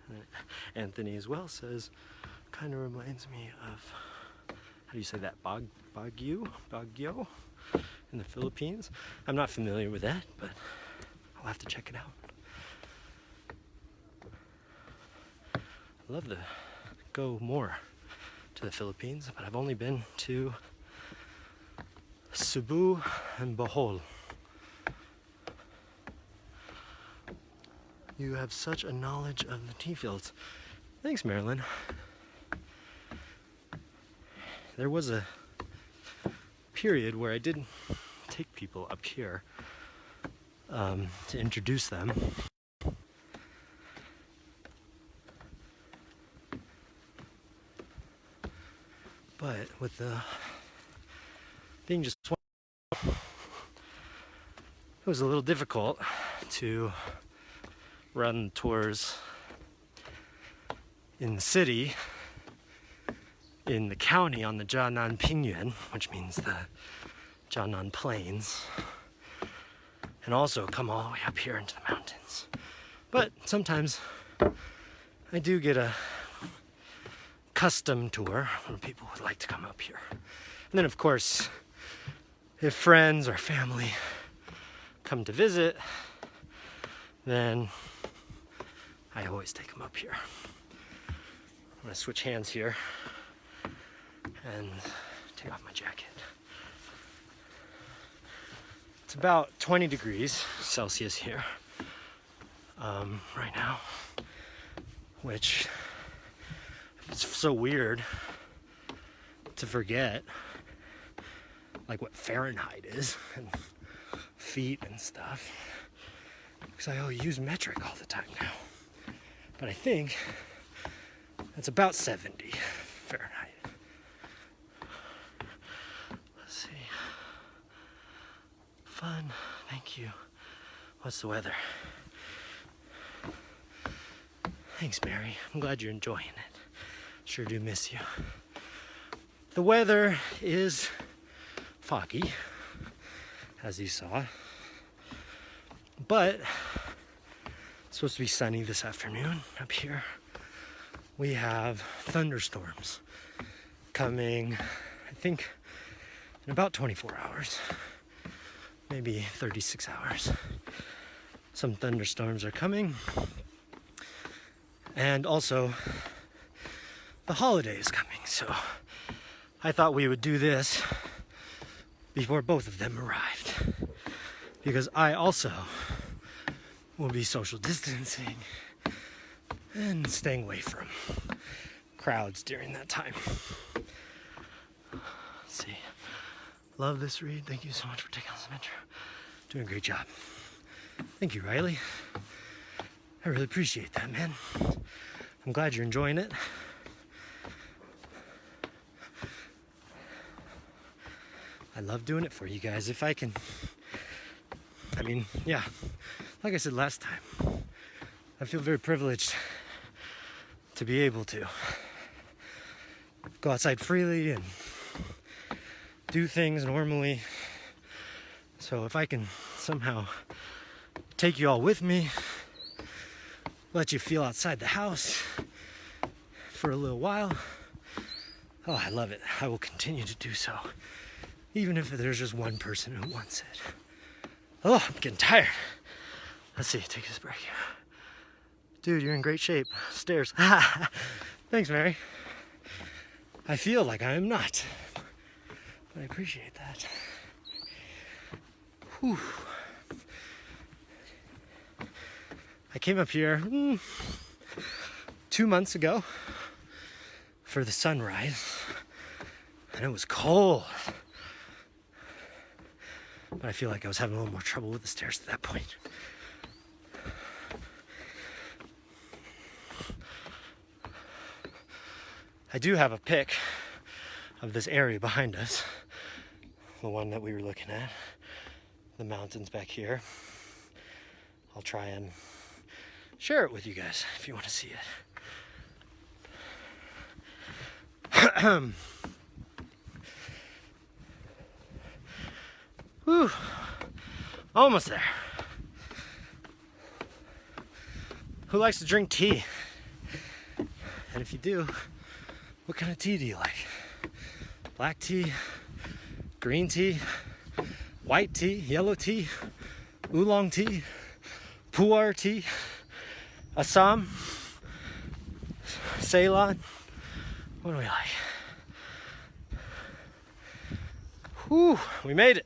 And Anthony as well says, kind of reminds me of, how do you say that, Baguio in the Philippines? I'm not familiar with that, but I'll have to check it out. I'd love to go more to the Philippines, but I've only been to Cebu and Bohol. You have such a knowledge of the tea fields. Thanks, Marilyn. There was a period where I did take people up here to introduce them. But with the being just one, it was a little difficult to run tours in the city, in the county on the Jianan Pingyuan, which means the Jianan Plains, and also come all the way up here into the mountains. But sometimes I do get a custom tour where people would like to come up here. And then of course, if friends or family come to visit, then I always take them up here. I'm gonna switch hands here and take off my jacket. It's about 20 degrees Celsius here right now, which it's so weird to forget like what Fahrenheit is and feet and stuff, because I use metric all the time now. But I think That's about 70 Fahrenheit. Let's see. Fun, thank you. What's the weather? Thanks, Mary. I'm glad you're enjoying it. Sure do miss you. The weather is foggy, as you saw, but it's supposed to be sunny this afternoon up here. We have thunderstorms coming, I think, in about 24 hours, maybe 36 hours. Some thunderstorms are coming. And also, the holiday is coming, so I thought we would do this before both of them arrived, because I also will be social distancing and staying away from crowds during that time. Let's see. Love this read. Thank you so much for taking this adventure. Doing a great job. Thank you, Riley. I really appreciate that, man. I'm glad you're enjoying it. I love doing it for you guys. If I can, I mean, yeah, like I said last time, I feel very privileged to be able to go outside freely and do things normally. So if I can somehow take you all with me, let you feel outside the house for a little while, oh, I love it. I will continue to do so, even if there's just one person who wants it. Oh, I'm getting tired. Let's see, take this break here. Dude, you're in great shape. Stairs. Thanks, Mary. I feel like I am not, but I appreciate that. Whew. I came up here 2 months ago for the sunrise, and it was cold. But I feel like I was having a little more trouble with the stairs at that point. I do have a pic of this area behind us, the one that we were looking at, the mountains back here. I'll try and share it with you guys if you want to see it. Whew, almost there. Who likes to drink tea? And if you do, what kind of tea do you like? Black tea, green tea, white tea, yellow tea, oolong tea, pu'er tea, Assam, Ceylon. What do we like? Whew, we made it.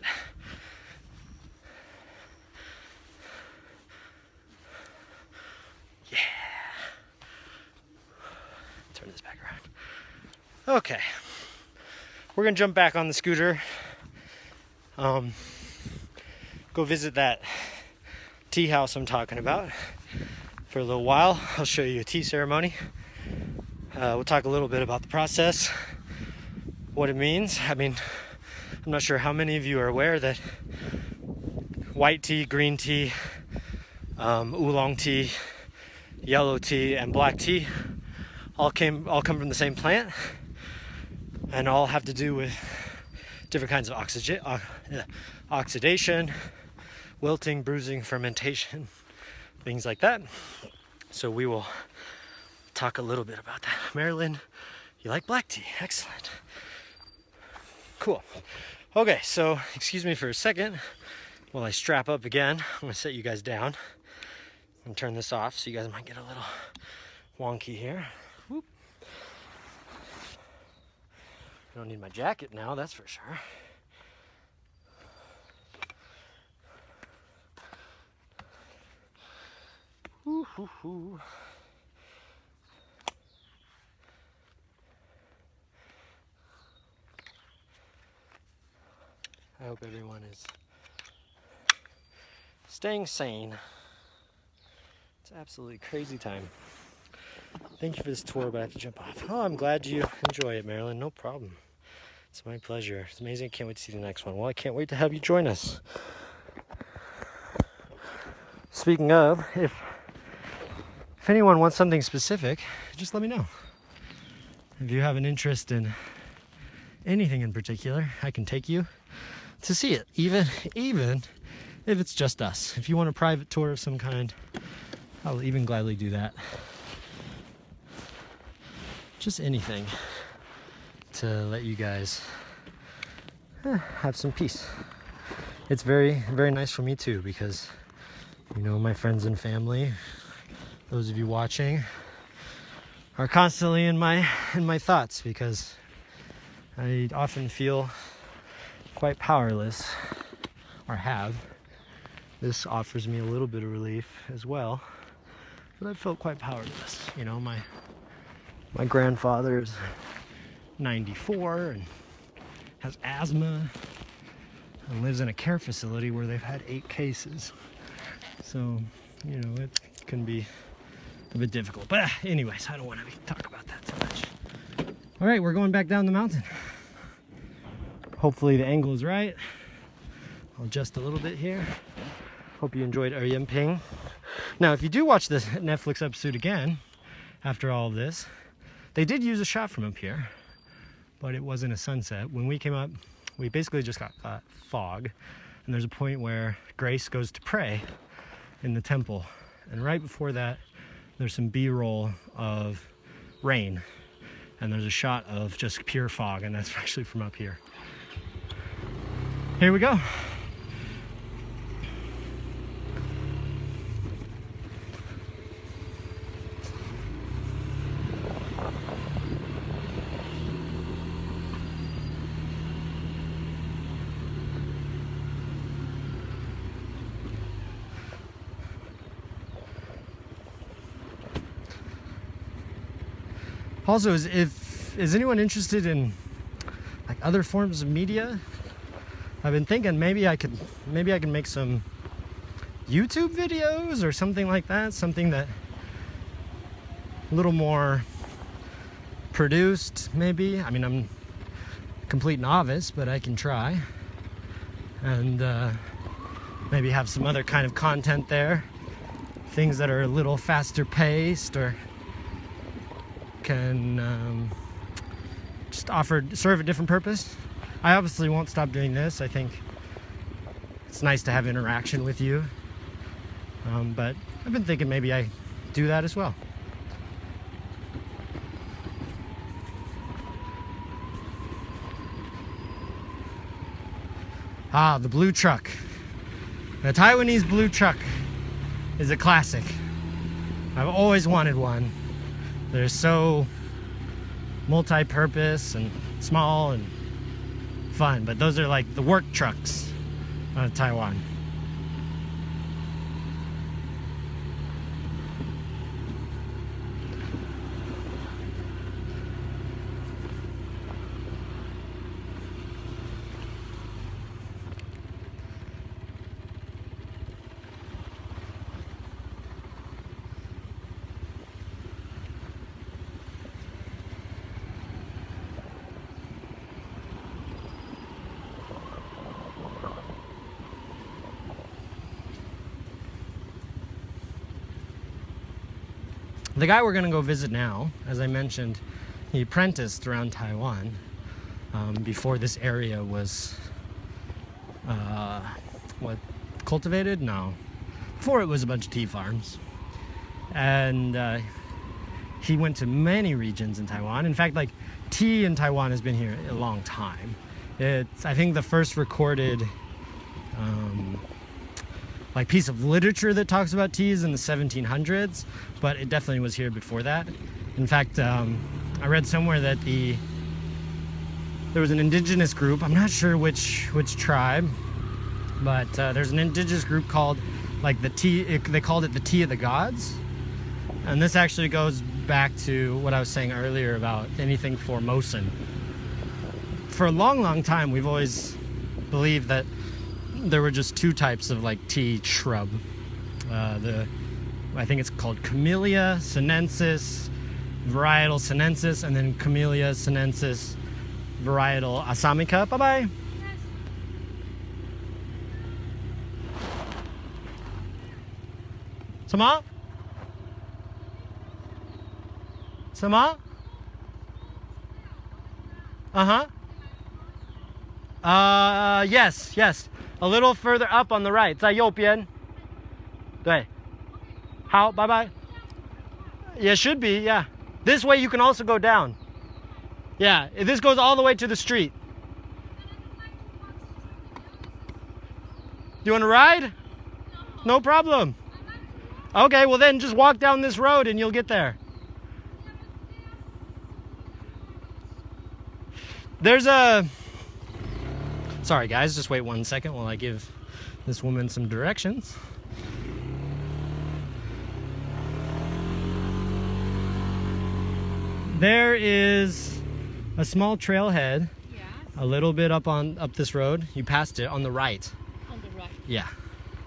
Yeah. Turn this back around. Okay. We're gonna jump back on the scooter. Go visit that tea house I'm talking about for a little while. I'll show you a tea ceremony. We'll talk a little bit about the process, what it means. I mean, I'm not sure how many of you are aware that white tea, green tea, oolong tea, yellow tea, and black tea all come from the same plant, and all have to do with different kinds of oxidation, wilting, bruising, fermentation, things like that. So we will talk a little bit about that. Marilyn, you like black tea? Excellent. Cool. Okay, so excuse me for a second while I strap up again. I'm gonna set you guys down and turn this off so you guys might get a little wonky here. Whoop. I don't need my jacket now, that's for sure. Hoo, hoo, hoo. I hope everyone is staying sane. It's absolutely crazy time. Thank you for this tour, but I have to jump off. Oh, I'm glad you enjoy it, Marilyn. No problem. It's my pleasure. It's amazing. I can't wait to see the next one. Well, I can't wait to have you join us. Speaking of, if anyone wants something specific, just let me know. If you have an interest in anything in particular, I can take you to see it, even if it's just us. If you want a private tour of some kind, I'll even gladly do that. Just anything to let you guys have some peace. It's very, very nice for me too, because you know, my friends and family, those of you watching, are constantly in my thoughts, because I often feel quite powerless, or have. This offers me a little bit of relief as well, but I felt quite powerless. You know, my grandfather's 94 and has asthma and lives in a care facility where they've had 8 cases. So, you know, it can be a bit difficult. But anyways, I don't want to talk about that too much. All right, we're going back down the mountain. Hopefully the angle is right. I'll adjust a little bit here. Hope you enjoyed Ping. Now, if you do watch this Netflix episode again, after all of this, they did use a shot from up here, but it wasn't a sunset. When we came up, we basically just got fog, and there's a point where Grace goes to pray in the temple, and right before that there's some B-roll of rain, and there's a shot of just pure fog, and that's actually from up here. Here we go. Also, is anyone interested in like other forms of media? I've been thinking maybe I can make some YouTube videos or something like that, something that a little more produced maybe. I mean, I'm a complete novice, but I can try, and maybe have some other kind of content there, things that are a little faster paced, or can just serve a different purpose. I obviously won't stop doing this. I think it's nice to have interaction with you, but I've been thinking maybe I do that as well. Ah, the blue truck. The Taiwanese blue truck is a classic. I've always wanted one. They're so multi-purpose and small and fun, but those are like the work trucks out of Taiwan. The guy we're gonna go visit now, as I mentioned, he apprenticed around Taiwan before this area was cultivated? No, before it was a bunch of tea farms, and he went to many regions in Taiwan. In fact, like, tea in Taiwan has been here a long time. It's, I think, the first recorded like piece of literature that talks about tea is in the 1700s, but it definitely was here before that. In fact, I read somewhere that there was an indigenous group, I'm not sure which tribe, but there's an indigenous group called, like, the tea, they called it the tea of the gods. And this actually goes back to what I was saying earlier about anything Formosan. For a long time, we've always believed that there were just 2 types of, like, tea shrub. I think it's called Camellia sinensis, varietal sinensis, and then Camellia sinensis varietal assamica. Bye bye. Sama? Sama? Uh-huh. Yes, yes. A little further up on the right. 在右边. 对. 好, bye bye. Yeah, should be, yeah. This way you can also go down. Yeah, this goes all the way to the street. Do you want to ride? No problem. Okay, well then just walk down this road and you'll get there. There's a... Sorry guys, just wait 1 second while I give this woman some directions. There is a small trailhead, yes, a little bit up this road. You passed it on the right.
On the right?
Yeah.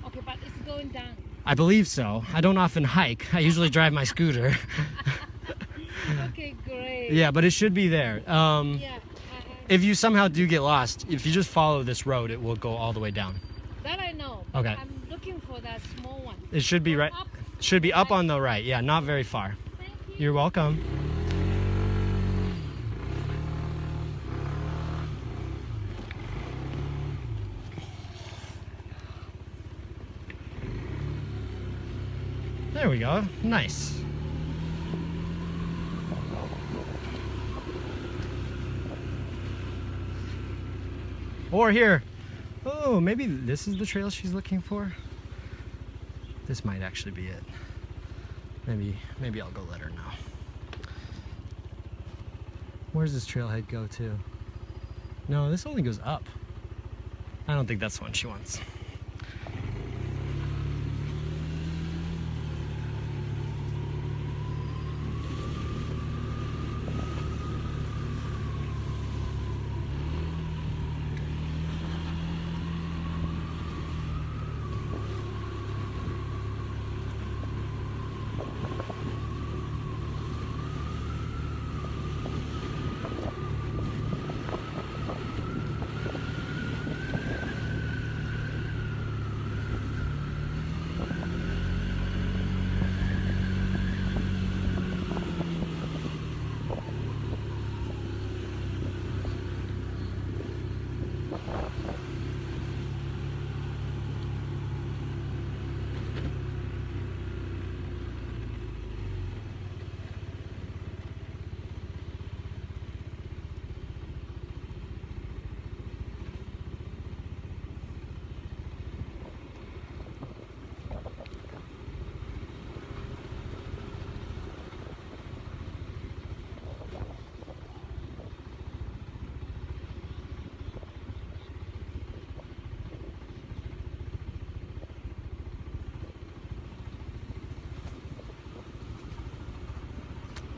Okay, but it's going down.
I believe so. I don't often hike. I usually drive my scooter.
Okay, great.
Yeah, but it should be there.
Yeah.
If you somehow do get lost, if you just follow this road, it will go all the way down.
That I know.
Okay.
I'm looking for that small one.
It should be right. Should be up on the right. Yeah, not very far.
Thank you.
You're welcome. There we go. Nice. Or here. Oh, maybe this is the trail she's looking for. This might actually be it. Maybe I'll go let her know. Where's this trailhead go to? No, this only goes up. I don't think that's the one she wants.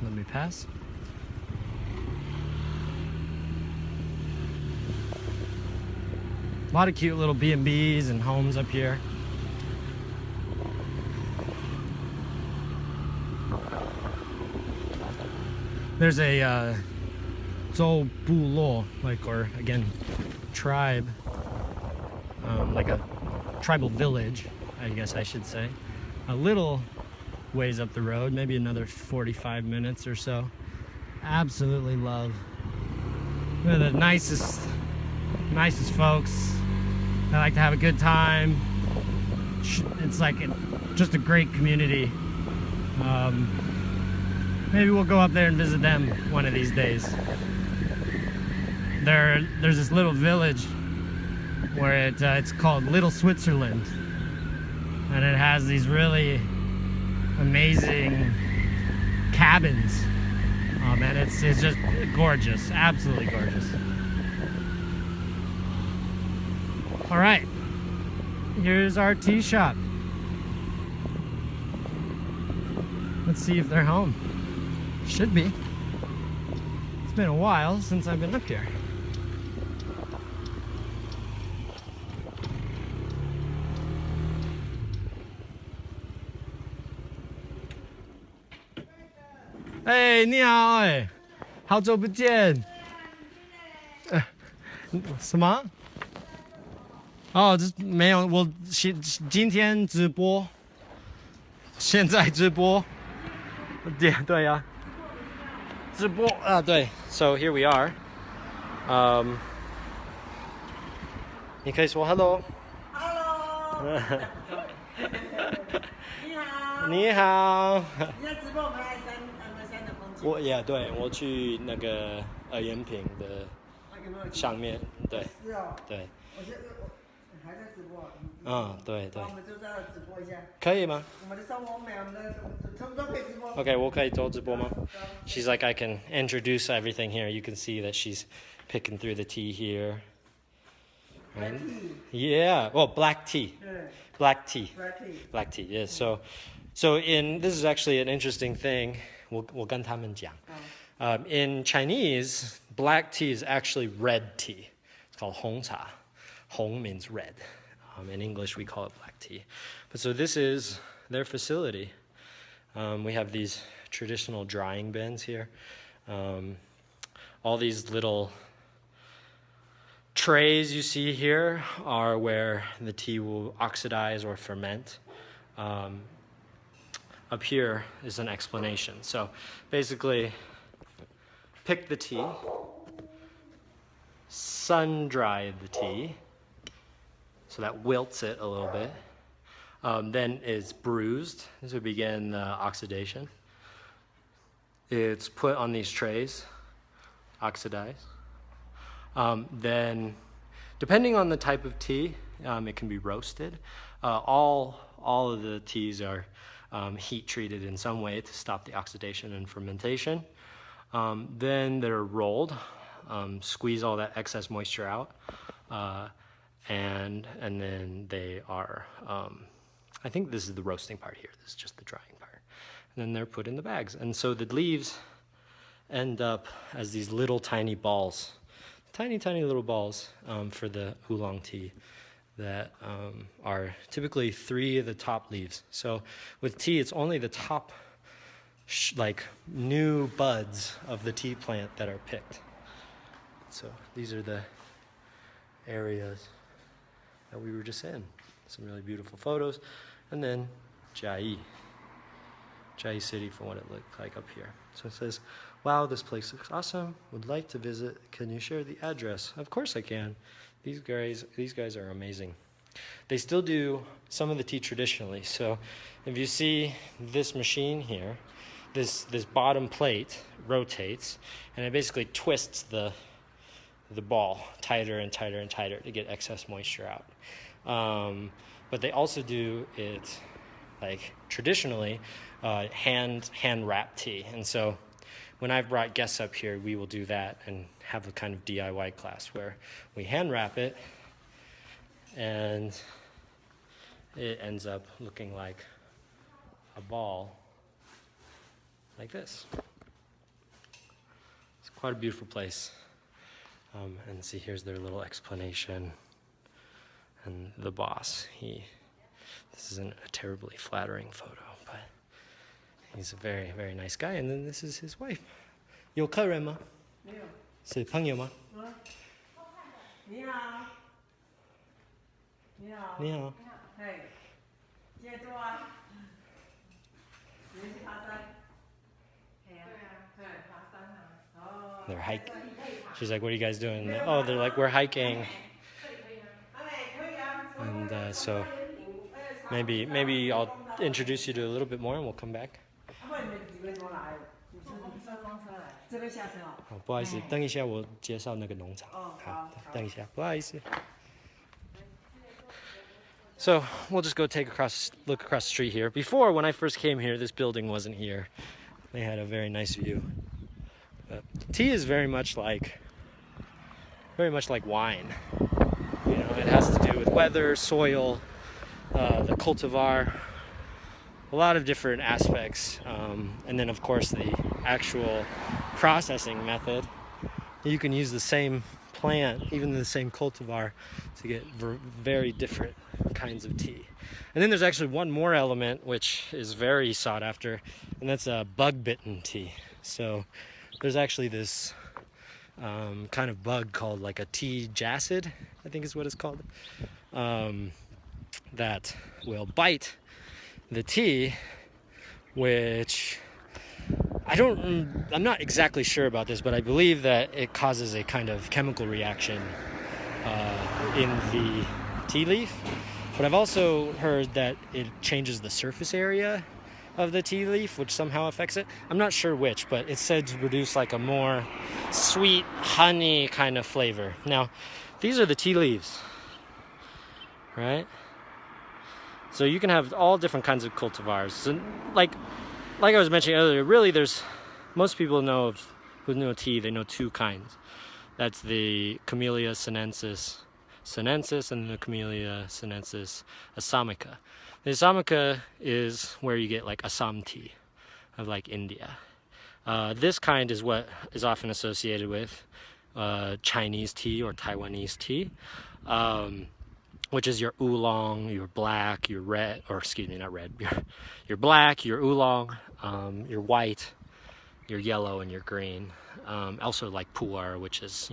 Let me pass. A lot of cute little B&Bs and homes up here. There's a Zhou Bulo, or again, tribe, like a tribal village, I guess I should say. A little ways up the road, maybe another 45 minutes or so. Absolutely love. They're the nicest folks. They like to have a good time. It's like just a great community. Maybe we'll go up there and visit them one of these days. There's this little village where it's called Little Switzerland, and it has these really amazing cabins. Oh man, it's just gorgeous, absolutely gorgeous. All right, here's our tea shop. Let's see if they're home. Should be. It's been a while since I've been up here. 哎，你好，哎，好久不见。什么？哦，这没有，我今天直播，现在直播。对呀、直播啊，对。So here we are. 你可以说 hello。
Hello，你好。
你好。
你在直播我们鞍山的风景。
对，我去那个延平的
有没有
上面，对。
是哦。
对。
我还在直播。
对。
我们就在这直播一下。
可以吗？
我们的生活美，我们的差不多可以直播。
Okay, 我可以做直播吗? She's like, I can introduce everything here. You can see that she's picking through the tea here.
Black
Right?
tea.
Yeah. Oh, black tea.
对
Black tea.，black
tea。Black
tea. Yeah. So this is actually an interesting thing. 我跟他们讲. In Chinese, black tea is actually red tea. It's called Hong cha. Hong means red. In English, we call it black tea. But so this is their facility. We have these traditional drying bins here. All these little trays you see here are where the tea will oxidize or ferment. Up here is an explanation. So basically, pick the tea, sun dry the tea, so that wilts it a little bit. Then it's bruised to begin the oxidation. It's put on these trays, oxidized. Then, depending on the type of tea, it can be roasted. All of the teas are heat treated in some way to stop the oxidation and fermentation. Then they're rolled, squeeze all that excess moisture out, and then they are. I think this is the roasting part here. This is just the drying part. And then they're put in the bags. And so the leaves end up as these little tiny balls, tiny little balls for the oolong tea that are typically 3 of the top leaves. So with tea, it's only the top like new buds of the tea plant that are picked. So these are the areas that we were just in. Some really beautiful photos. And then Chiayi City for what it looked like up here. So it says, wow, this place looks awesome. Would like to visit. Can you share the address? Of course I can. These guys are amazing. They still do some of the tea traditionally. So if you see this machine here, this bottom plate rotates and it basically twists the ball tighter and tighter and tighter to get excess moisture out. But they also do it like traditionally hand wrap tea. And so when I've brought guests up here, we will do that and have a kind of DIY class where we hand wrap it and it ends up looking like a ball like this. It's quite a beautiful place. And see, here's their little explanation. And the boss, this isn't a terribly flattering photo, but he's a very, very nice guy. And then this is his wife. 有客人吗？
没有。
是朋友吗？
你好。你好。
你好。
嘿，今天做啊？你们去爬山？对啊，爬山啊。哦。
They're hiking. She's like, what are you guys doing? Oh, they're like, we're hiking. And so maybe I'll introduce you to a little bit more and we'll come back.
这边下车哦。
好，不好意思，等一下我介绍那个农场。好，等一下，不好意思。So we'll just go look across the street here. Before, when I first came here, this building wasn't here. They had a very nice view. But tea is very much like wine. You know, it has to do with weather, soil, the cultivar, a lot of different aspects. And then, of course, the actual processing method. You can use the same plant, even the same cultivar, to get very different kinds of tea. And then there's actually one more element which is very sought after, and that's a bug-bitten tea. So there's actually this kind of bug called like a tea jacid, I think is what it's called, that will bite the tea, which I'm not exactly sure about this, but I believe that it causes a kind of chemical reaction in the tea leaf. But I've also heard that it changes the surface area of the tea leaf, which somehow affects it. I'm not sure which, but it's said to produce like a more sweet honey kind of flavor. Now, these are the tea leaves, right? So you can have all different kinds of cultivars. So like I was mentioning earlier, really most people who know tea, they know two kinds. That's the Camellia sinensis and the Camellia sinensis assamica. The assamica is where you get like Assam tea of like India. This kind is what is often associated with Chinese tea or Taiwanese tea, which is your oolong, your black, your red, or excuse me, not red, your black, your oolong, your white, your yellow, and your green. Also like pu'er, which is,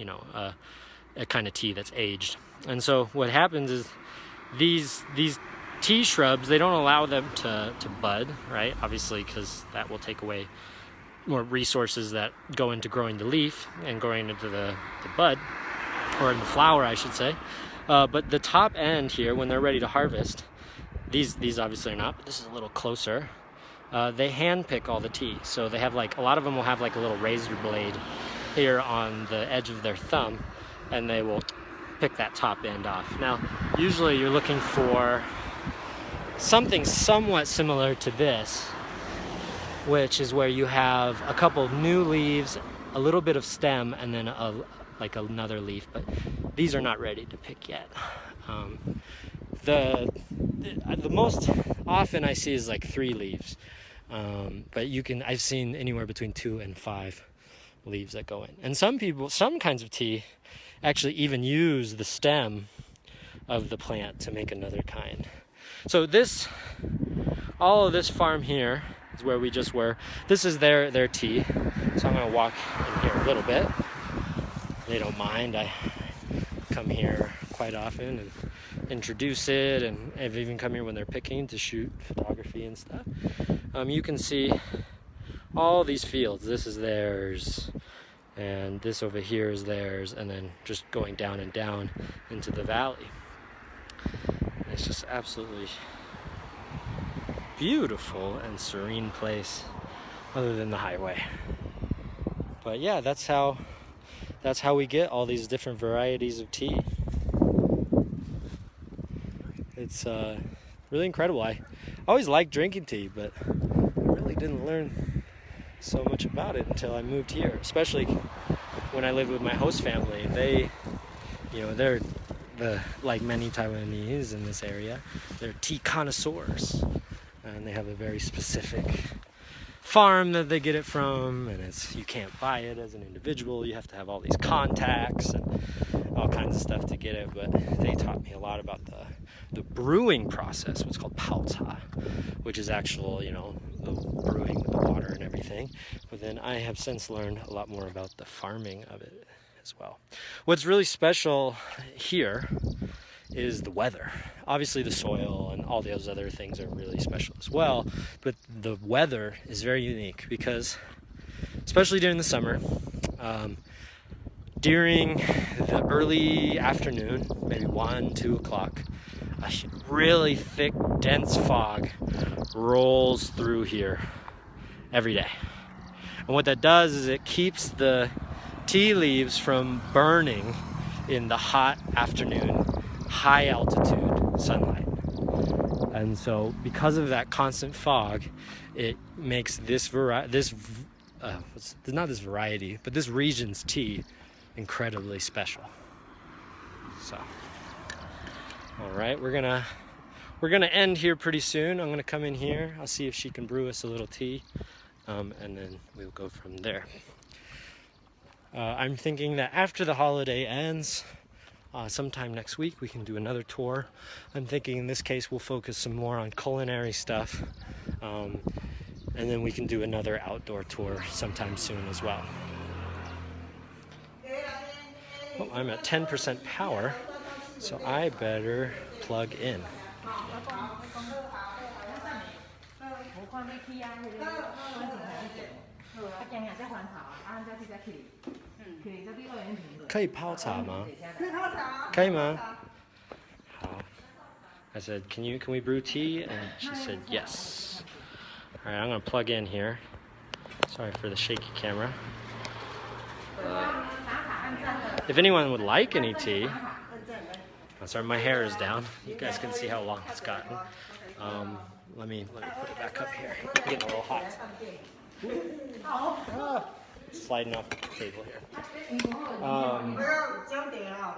a kind of tea that's aged. And so what happens is these tea shrubs, they don't allow them to bud, right? Obviously, because that will take away more resources that go into growing the leaf and growing into the bud, or in the flower, I should say. But the top end here, when they're ready to harvest, these obviously are not, but this is a little closer. They hand pick all the tea. So they have a lot of them will have like a little razor blade here on the edge of their thumb, and they will pick that top end off. Now, usually you're looking for something somewhat similar to this, which is where you have a couple of new leaves, a little bit of stem, and then another leaf, but these are not ready to pick yet. The most often I see is like 3 leaves, but I've seen anywhere between 2 and 5 leaves that go in. And some kinds of tea actually even use the stem of the plant to make another kind. So all of this farm here is where we just were. This is their tea. So I'm gonna walk in here a little bit. They don't mind. I come here quite often and introduce it, and I've even come here when they're picking to shoot photography and stuff. You can see all these fields. This is theirs, and this over here is theirs, and then just going down and down into the valley. It's just absolutely beautiful and serene place, other than the highway. But yeah, that's how we get all these different varieties of tea. It's really incredible. I always liked drinking tea, but I really didn't learn so much about it until I moved here, especially when I lived with my host family. They're like many Taiwanese in this area, they're tea connoisseurs, and they have a very specific farm that they get it from, and you can't buy it as an individual. You have to have all these contacts and all kinds of stuff to get it. But they taught me a lot about the brewing process, what's called paota, which is actual, the brewing with the water and everything. But then I have since learned a lot more about the farming of it as well. What's really special here is the weather. Obviously the soil and all those other things are really special as well, but the weather is very unique because, especially during the summer, during the early afternoon, maybe 1-2 o'clock, a really thick, dense fog rolls through here every day. And what that does is it keeps the tea leaves from burning in the hot afternoon, high altitude sunlight. And so because of that constant fog, it makes this region's tea incredibly special. So, all right, we're gonna end here pretty soon. I'm gonna come in here. I'll see if she can brew us a little tea, and then we'll go from there. I'm thinking that after the holiday ends, sometime next week, we can do another tour. I'm thinking in this case we'll focus some more on culinary stuff. And then we can do another outdoor tour sometime soon as well. Oh, I'm at 10% power, so I better plug in. Can泡茶吗？可以吗？好。I said, can we brew tea? And she said yes. All right, I'm gonna plug in here. Sorry for the shaky camera. If anyone would like any tea, I'm sorry, my hair is down. You guys can see how long it's gotten. Let me put it back up here. It's getting a little hot. Sliding off the table here.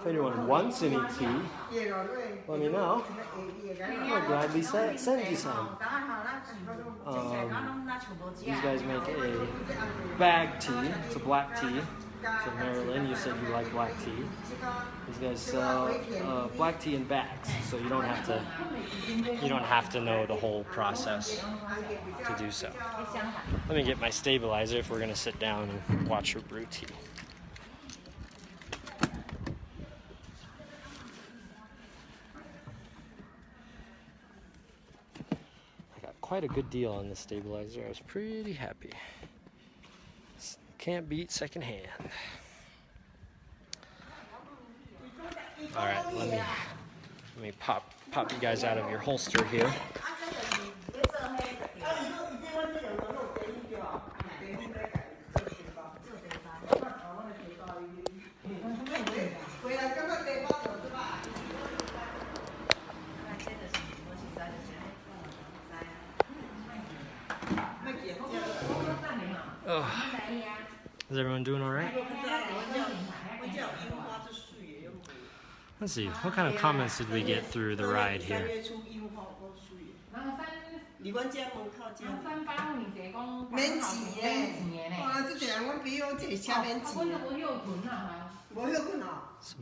If anyone wants any tea, let me know. I'll gladly send you some. These guys make a bag tea. It's a black tea. So Marilyn, you said you like black tea. These guys sell black tea in bags, so you don't have to know the whole process to do so. Let me get my stabilizer if we're gonna sit down and watch her brew tea. I got quite a good deal on this stabilizer. I was pretty happy. Can't beat secondhand. All right, let me pop you guys out of your holster here. Oh. Is everyone doing all right? Let's see, what kind of comments did we get through the ride here? Some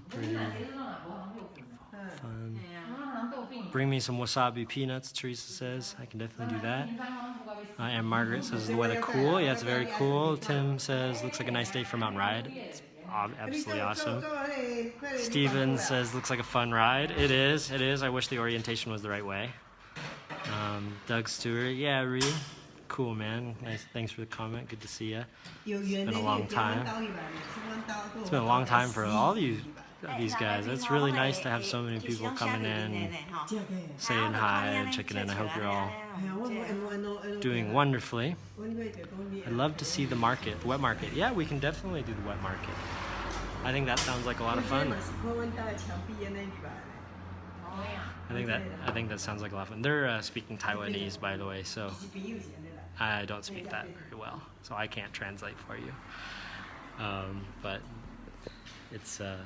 pretty fun. Bring me some wasabi peanuts, Teresa says. I can definitely do that. And Margaret says, the weather cool. Yeah, it's very cool. Tim says, looks like a nice day for Mountain Ride. It's absolutely awesome. Steven says, looks like a fun ride. It is. I wish the orientation was the right way. Doug Stewart, yeah, really cool, man. Nice. Thanks for the comment. Good to see you. It's been a long time. It's been a long time for all these guys. It's really nice to have so many people coming in and saying hi and checking in. I hope you're all doing wonderfully. I'd love to see the market, the wet market. Yeah, we can definitely do the wet market. I think that sounds like a lot of fun. I think that sounds like a lot of fun. They're speaking Taiwanese, by the way, so I don't speak that very well, so I can't translate for you. But it's a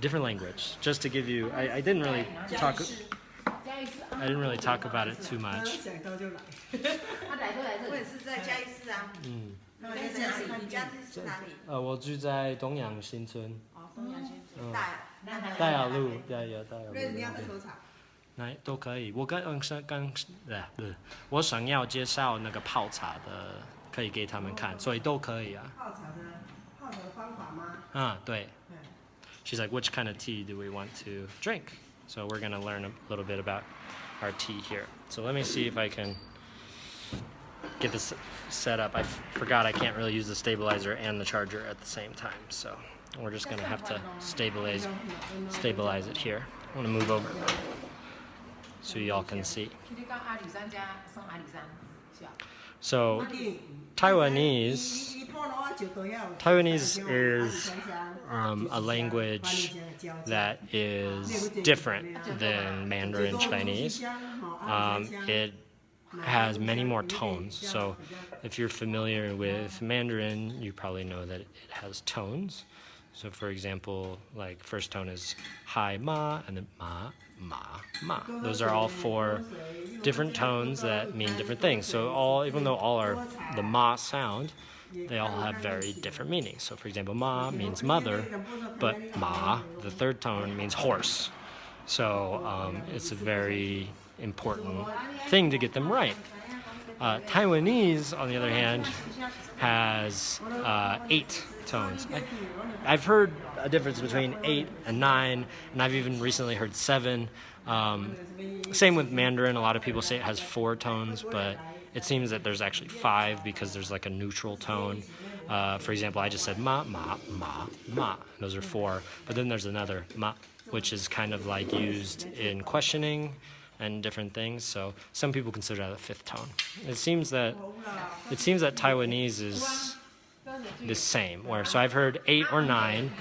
different language. Just to give you, I didn't really talk about it too much. Mm. 我住在东阳新村。大雅路，有大雅路。那都可以。我想要介绍那个泡茶的，可以给他们看，所以都可以啊。泡茶的方法吗？对。She's like, which kind of tea do we want to drink? So we're gonna learn a little bit about our tea here. So let me see if I can get this set up. I forgot I can't really use the stabilizer and the charger at the same time, so we're just gonna have to stabilize it here. I want to move over so y'all can see. So Taiwanese is a language that is different than Mandarin Chinese. It has many more tones. So if you're familiar with Mandarin, you probably know that it has tones. So for example, like first tone is hi ma and then ma ma ma. Those are all 4 different tones that mean different things. So even though all are the ma sound, they all have very different meanings. So for example, ma means mother, but ma, the third tone, means horse. So it's a very important thing to get them right. Taiwanese, on the other hand, has 8 tones. I've heard a difference between 8 and 9, and I've even recently heard 7. Same with Mandarin. A lot of people say it has 4 tones, but it seems that there's actually 5 because there's like a neutral tone. For example, I just said ma, ma, ma, ma. Those are 4. But then there's another ma, which is kind of like used in questioning and different things. So some people consider that a 5th tone. It seems that Taiwanese is the same. So I've heard 8 or 9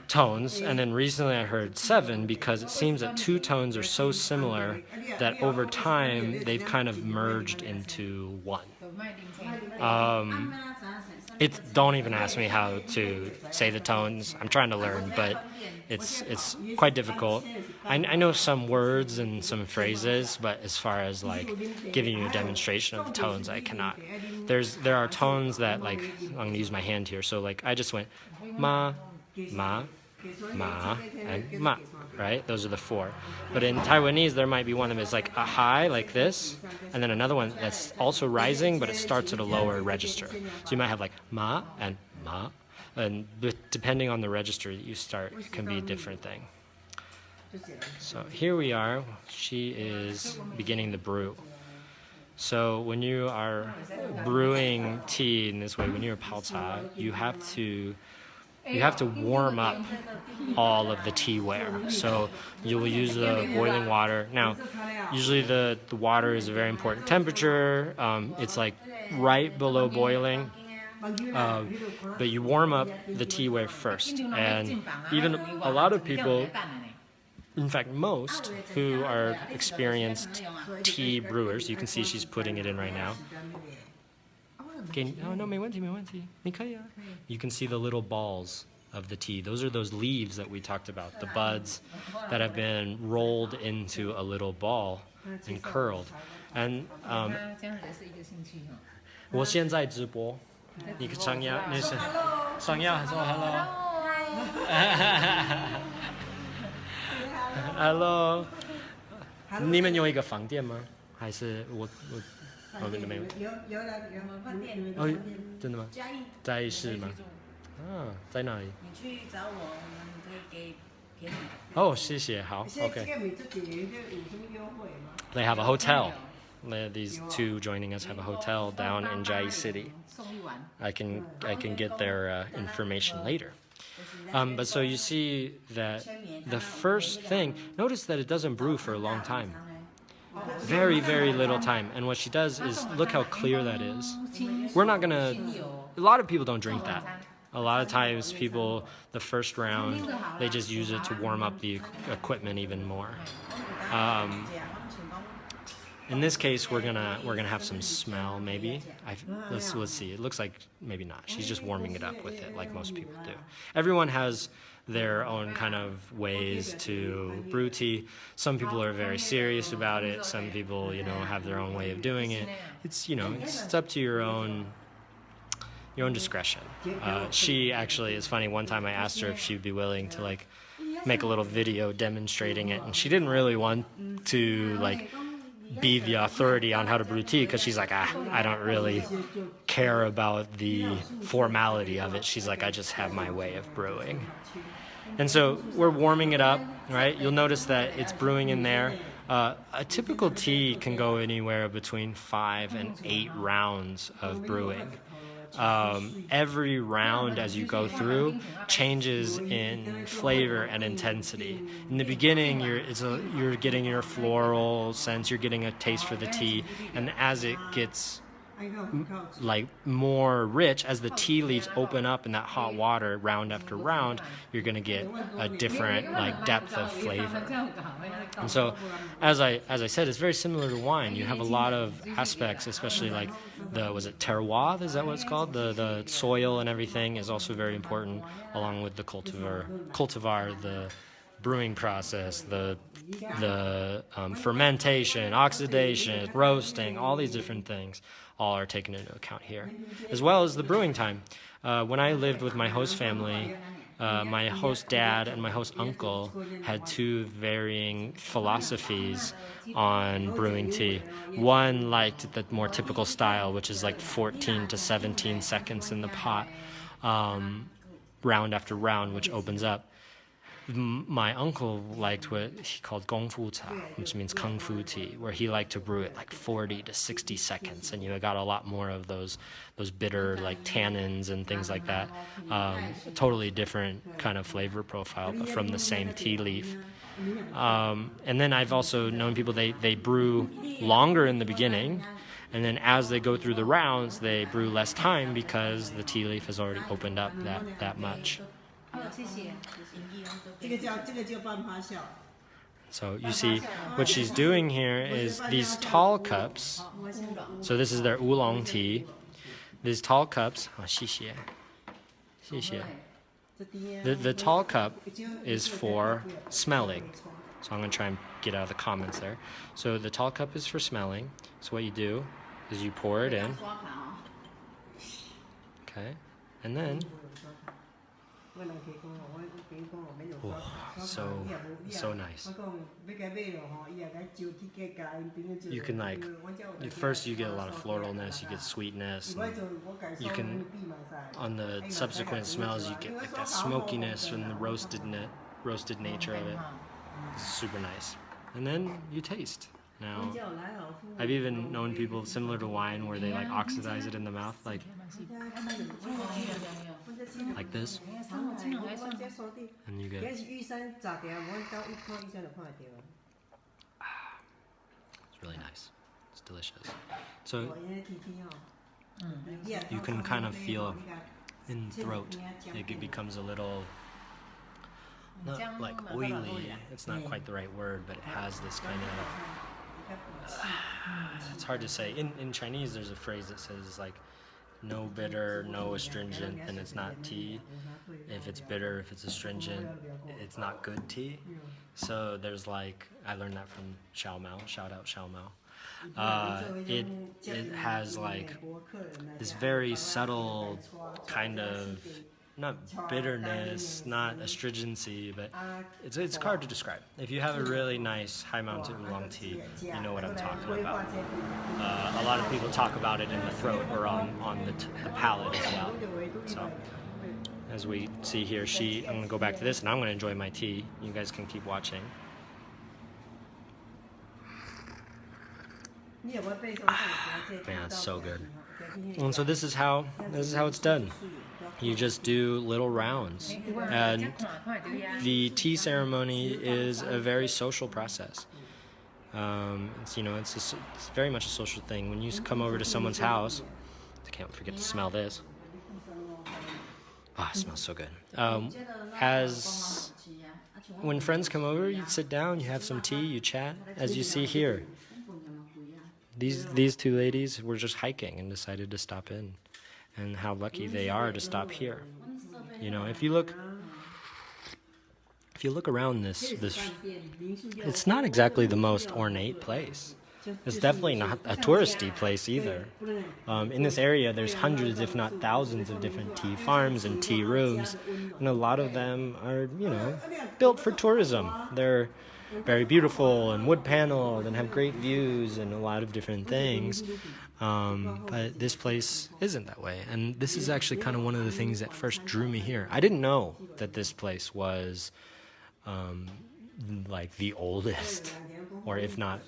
tones, and then recently I heard 7 because it seems that 2 tones are so similar that over time they've kind of merged into one. Don't even ask me how to say the tones. I'm trying to learn, but it's quite difficult. I know some words and some phrases, but as far as like giving you a demonstration of the tones, I cannot. There are tones that, like, I'm going to use my hand here. So like I just went ma, ma, ma, and ma, right? Those are the 4. But in Taiwanese, there might be one of them is like a high, like this, and then another one that's also rising, but it starts at a lower register. So you might have like ma and ma, and depending on the register that you start, it can be a different thing. So here we are. She is beginning the brew. So when you are brewing tea in this way, when you're pao cha, you have to warm up all of the teaware. So you will use the boiling water. Now, usually the water is a very important temperature. It's like right below boiling. But you warm up the teaware first. And even a lot of people, in fact most, who are experienced tea brewers, you can see she's putting it in right now. Oh, no, 没问题, 没问题. 你可以啊. You can see the little balls of the tea. Those are those leaves that we talked about, the buds that have been rolled into a little ball and curled. And 我现在直播，你想要还是说 hello？ 你们有一个房店吗？还是我们没有？有饭店。哦，真的吗？嘉义市吗？啊，在哪里？你去找我，我们可以给便宜。哦，谢谢，好 ，OK。They have a hotel. These 2 joining us have a hotel down in Chiayi City. I can get their information later. But so you see that the first thing, notice that it doesn't brew for a long time. Very, very little time. And what she does is, look how clear that is. We're not going to, a lot of people don't drink that. A lot of times people, the first round, they just use it to warm up the equipment even more. In this case, we're gonna have some smell, maybe. Let's see. It looks like maybe not. She's just warming it up with it, like most people do. Everyone has their own kind of ways to brew tea. Some people are very serious about it. Some people, have their own way of doing it. It's up to your own discretion. She actually, it's funny. One time I asked her if she'd be willing to make a little video demonstrating it, and she didn't really want to be the authority on how to brew tea because she's like, I don't really care about the formality of it. She's like, I just have my way of brewing. And so we're warming it up, right? You'll notice that it's brewing in there. A typical tea can go anywhere between 5 and 8 rounds of brewing. Every round as you go through changes in flavor and intensity. In the beginning, you're getting your floral sense, you're getting a taste for the tea, and as it gets more rich, as the tea leaves open up in that hot water round after round, you're going to get a different depth of flavor. And so as I said, it's very similar to wine. You have a lot of aspects, especially was it terroir, is that what it's called? The soil and everything is also very important, along with the cultivar, the brewing process, the fermentation, oxidation, roasting, all these different things all are taken into account here, as well as the brewing time. When I lived with my host family, my host dad and my host uncle had two varying philosophies on brewing tea. One liked the more typical style, which is like 14 to 17 seconds in the pot, round after round, which opens up. My uncle liked what he called Gong Fu Cha, which means Kung Fu tea, where he liked to brew it like 40 to 60 seconds, and you got a lot more of those bitter like tannins and things like that. Totally different kind of flavor profile, but from the same tea leaf. And then I've also known people, they brew longer in the beginning, and then as they go through the rounds, they brew less time because the tea leaf has already opened up that much. So you see what she's doing here is these tall cups. So this is their oolong tea. These tall cups. Oh, 谢谢. The tall cup is for smelling. So I'm going to try and get out of the comments there. So the tall cup is for smelling. So what you do is you pour it in. Okay. And then so nice. You can like, first you get a lot of floralness, you get sweetness, and you can, on the subsequent smells, you get like that smokiness from the roasted nature of it. It's super nice. And then you taste. Now, I've even known people similar to wine where they like oxidize it in the mouth, like this, and you get. It's really nice. It's delicious. So you can kind of feel in the throat. It becomes a little. Not like oily, it's not quite the right word, but it has this kind of, it's hard to say. In Chinese, there's a phrase that says like, no bitter, no astringent, then it's not tea. If it's bitter, if it's astringent, it's not good tea. So there's like, I learned that from Xiao Mao, shout out Xiao Mao. It has like this very subtle kind of, not bitterness, not astringency, but it's hard to describe. If you have a really nice high mountain oolong tea, you know what I'm talking about. A lot of people talk about it in the throat or on the palate as well. So as we see here, I'm going to go back to this and I'm going to enjoy my tea. You guys can keep watching. Man, it's so good. And so this is how it's done. You just do little rounds, and the tea ceremony is a very social process. It's very much a social thing. When you come over to someone's house, I can't forget to smell this. It smells so good. When friends come over, you sit down, you have some tea, you chat. As you see here, these two ladies were just hiking and decided to stop in. And how lucky they are to stop here. You know, if you look around this, it's not exactly the most ornate place. It's definitely not a touristy place either. In this area, there's hundreds, if not thousands, of different tea farms and tea rooms, and a lot of them are, built for tourism. They're very beautiful and wood paneled and have great views and a lot of different things. But this place isn't that way. And this is actually kind of one of the things that first drew me here. I didn't know that this place was like the oldest, or if not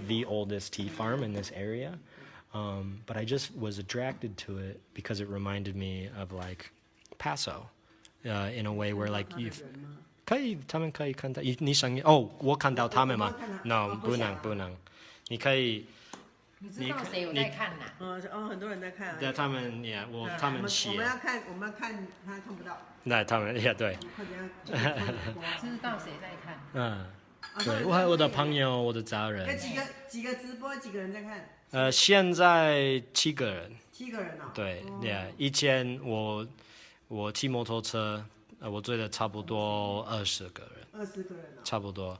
the oldest tea farm in this area. But I just was attracted to it because it reminded me of like Paso, in a way where like you've 他们可以看到你想我看到他们吗 No 不能你可以
你知道谁有在看呐？很多人在看。
对，他们他们写。
我们要看他看不到。
那他们也对。
知道谁在看？
对，我的朋友，我的家人。
几个直播，几个人在看？
现在7个人。
7个人哦。
对，以前我骑摩托车，我追了差不多20个人。
20个人哦。
差不多。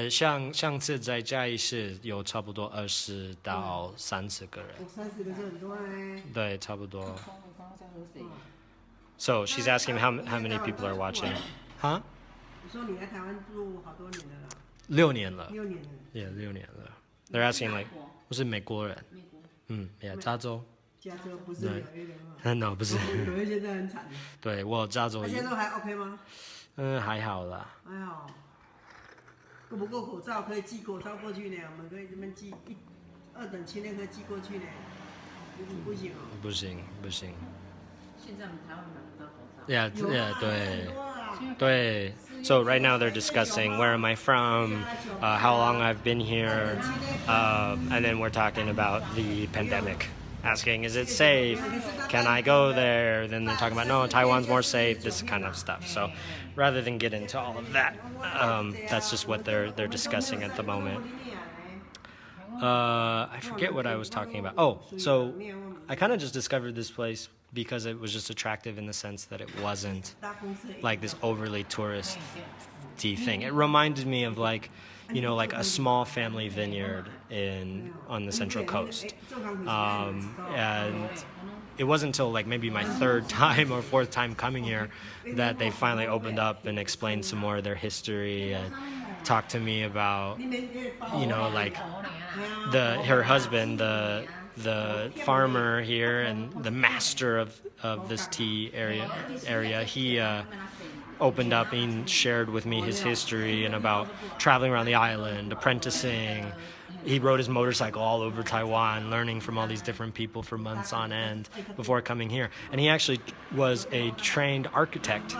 上次在嘉义市有差不多20到30个人。
30个是很多嘞。
对，差不多。So she's asking how many people are watching. Huh?
你说你来台湾住好多年了啦
6年了。
6年了。
Yeah, 6年了。They're asking like 我是美国人。Yeah, 加州。
加州不是纽约的吗？
No, 不是。
纽约现在很惨。
对，我加州。
现在还 OK 吗？
还好啦。
还好。够不够口罩可以寄口罩过去呢？我们可以这边寄2等签证可以寄过去呢。不行哦。
不行，不行。
现在我们台湾买不到口罩。
Yeah, 对。So right now they're discussing where am I from, how long I've been here, and then we're talking about the pandemic. Asking, is it safe? Can I go there? Then they're talking about, no, Taiwan's more safe, this kind of stuff. So rather than get into all of that, that's just what they're discussing at the moment. I forget what I was talking about. Oh, so I kind of just discovered this place because it was just attractive in the sense that it wasn't like this overly touristy thing. It reminded me of like a small family vineyard on the Central Coast. And it wasn't until like maybe my 3rd time or 4th time coming here that they finally opened up and explained some more of their history and talked to me about, like her husband, the farmer here and the master of this tea area. He opened up and shared with me his history and about traveling around the island, apprenticing. He rode his motorcycle all over Taiwan, learning from all these different people for months on end before coming here. And he actually was a trained architect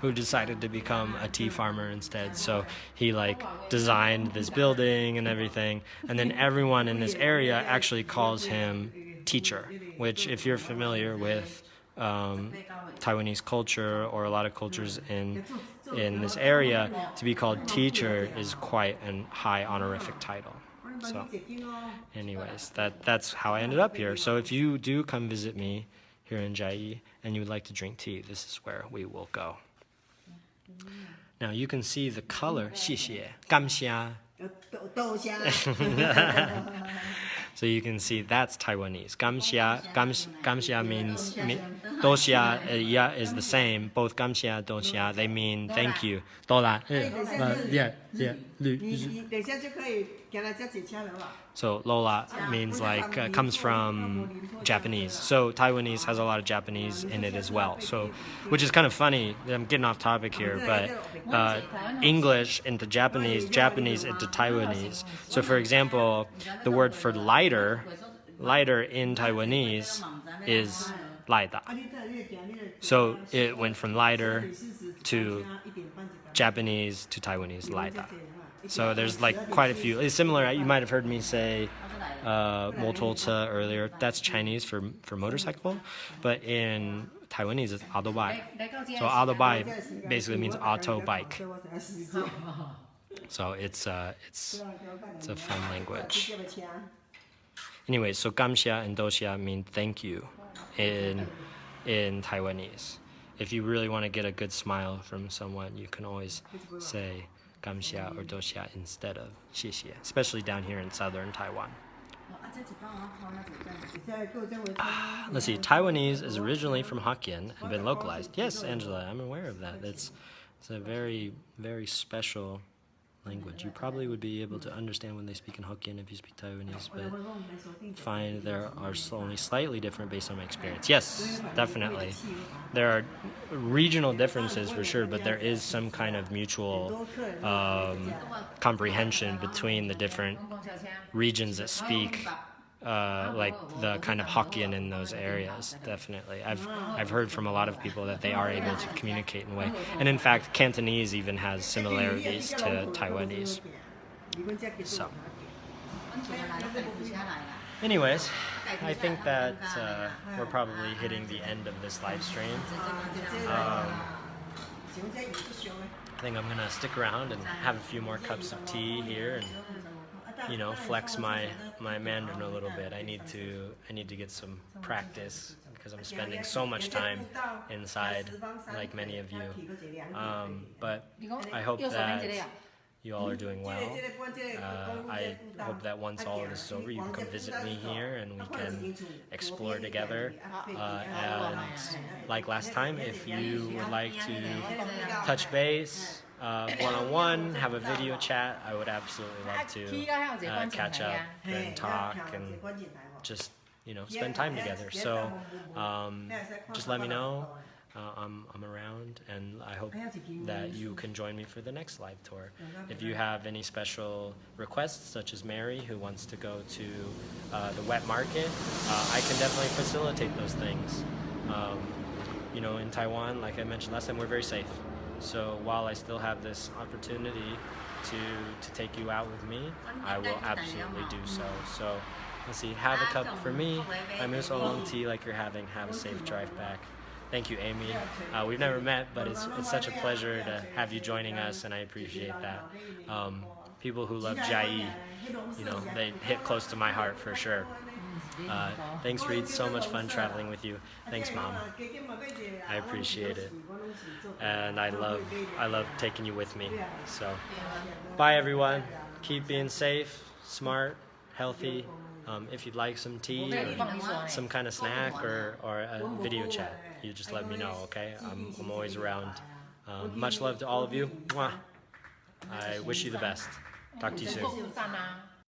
who decided to become a tea farmer instead. So he like designed this building and everything. And then everyone in this area actually calls him teacher, which if you're familiar with Taiwanese culture or a lot of cultures in this area, to be called teacher is quite a high honorific title. So anyways, that's how I ended up here. So if you do come visit me here in Chiayi and you would like to drink tea, this is where we will go. Now you can see the color. 谢谢，感谢。So you can see that's Taiwanese. Gamxia means doxia is the same. Both gamxia doxia they mean thank you. Dola. Yeah. So Lola means like comes from Japanese. So Taiwanese has a lot of Japanese in it as well. So, which is kind of funny. I'm getting off topic here, but English into Japanese, Japanese into Taiwanese. So for example, the word for lighter in Taiwanese is laida. So it went from lighter to Japanese to Taiwanese laida. So there's like quite a few. It's similar. You might have heard me say motorce earlier. That's Chinese for motorcycle, but in Taiwanese it's autobike. So autobike basically means auto bike. So it's a fun language. Anyway, so gamxia and doxia mean thank you in Taiwanese. If you really want to get a good smile from someone, you can always say gamxia or doxia instead of 谢谢, especially down here in southern Taiwan. Let's see, Taiwanese is originally from Hokkien and been localized. Yes, Angela, I'm aware of that. It's a very, very special language. You probably would be able to understand when they speak in Hokkien if you speak Taiwanese, but find there are only slightly different based on my experience. Yes, definitely. There are regional differences for sure, but there is some kind of mutual comprehension between the different regions that speak like the kind of Hokkien in those areas. Definitely, I've heard from a lot of people that they are able to communicate in a way, and in fact, Cantonese even has similarities to Taiwanese. So, anyways, I think that we're probably hitting the end of this live stream. I think I'm gonna stick around and have a few more cups of tea here and flex my Mandarin a little bit. I need to get some practice because I'm spending so much time inside, like many of you. But I hope that you all are doing well. I hope that once all of this is over, you can come visit me here and we can explore together. And like last time, if you would like to touch base one-on-one, have a video chat, I would absolutely love to catch up and talk and just spend time together. So just let me know. I'm around, and I hope that you can join me for the next live tour. If you have any special requests, such as Mary, who wants to go to the wet market, I can definitely facilitate those things. In Taiwan, like I mentioned last time, we're very safe. So while I still have this opportunity to take you out with me, I will absolutely do so. So let's see, have a cup for me. I'm in so long tea like you're having. Have a safe drive back. Thank you, Amy. We've never met, but it's such a pleasure to have you joining us, and I appreciate that. People who love Chiayi, they hit close to my heart for sure. Thanks, Reed. So much fun traveling with you. Thanks, Mom. I appreciate it, and I love taking you with me. So, bye everyone. Keep being safe, smart, healthy. If you'd like some tea or some kind of snack or a video chat, you just let me know, okay? I'm always around. Much love to all of you. Mwah. I wish you the best. Talk to you soon.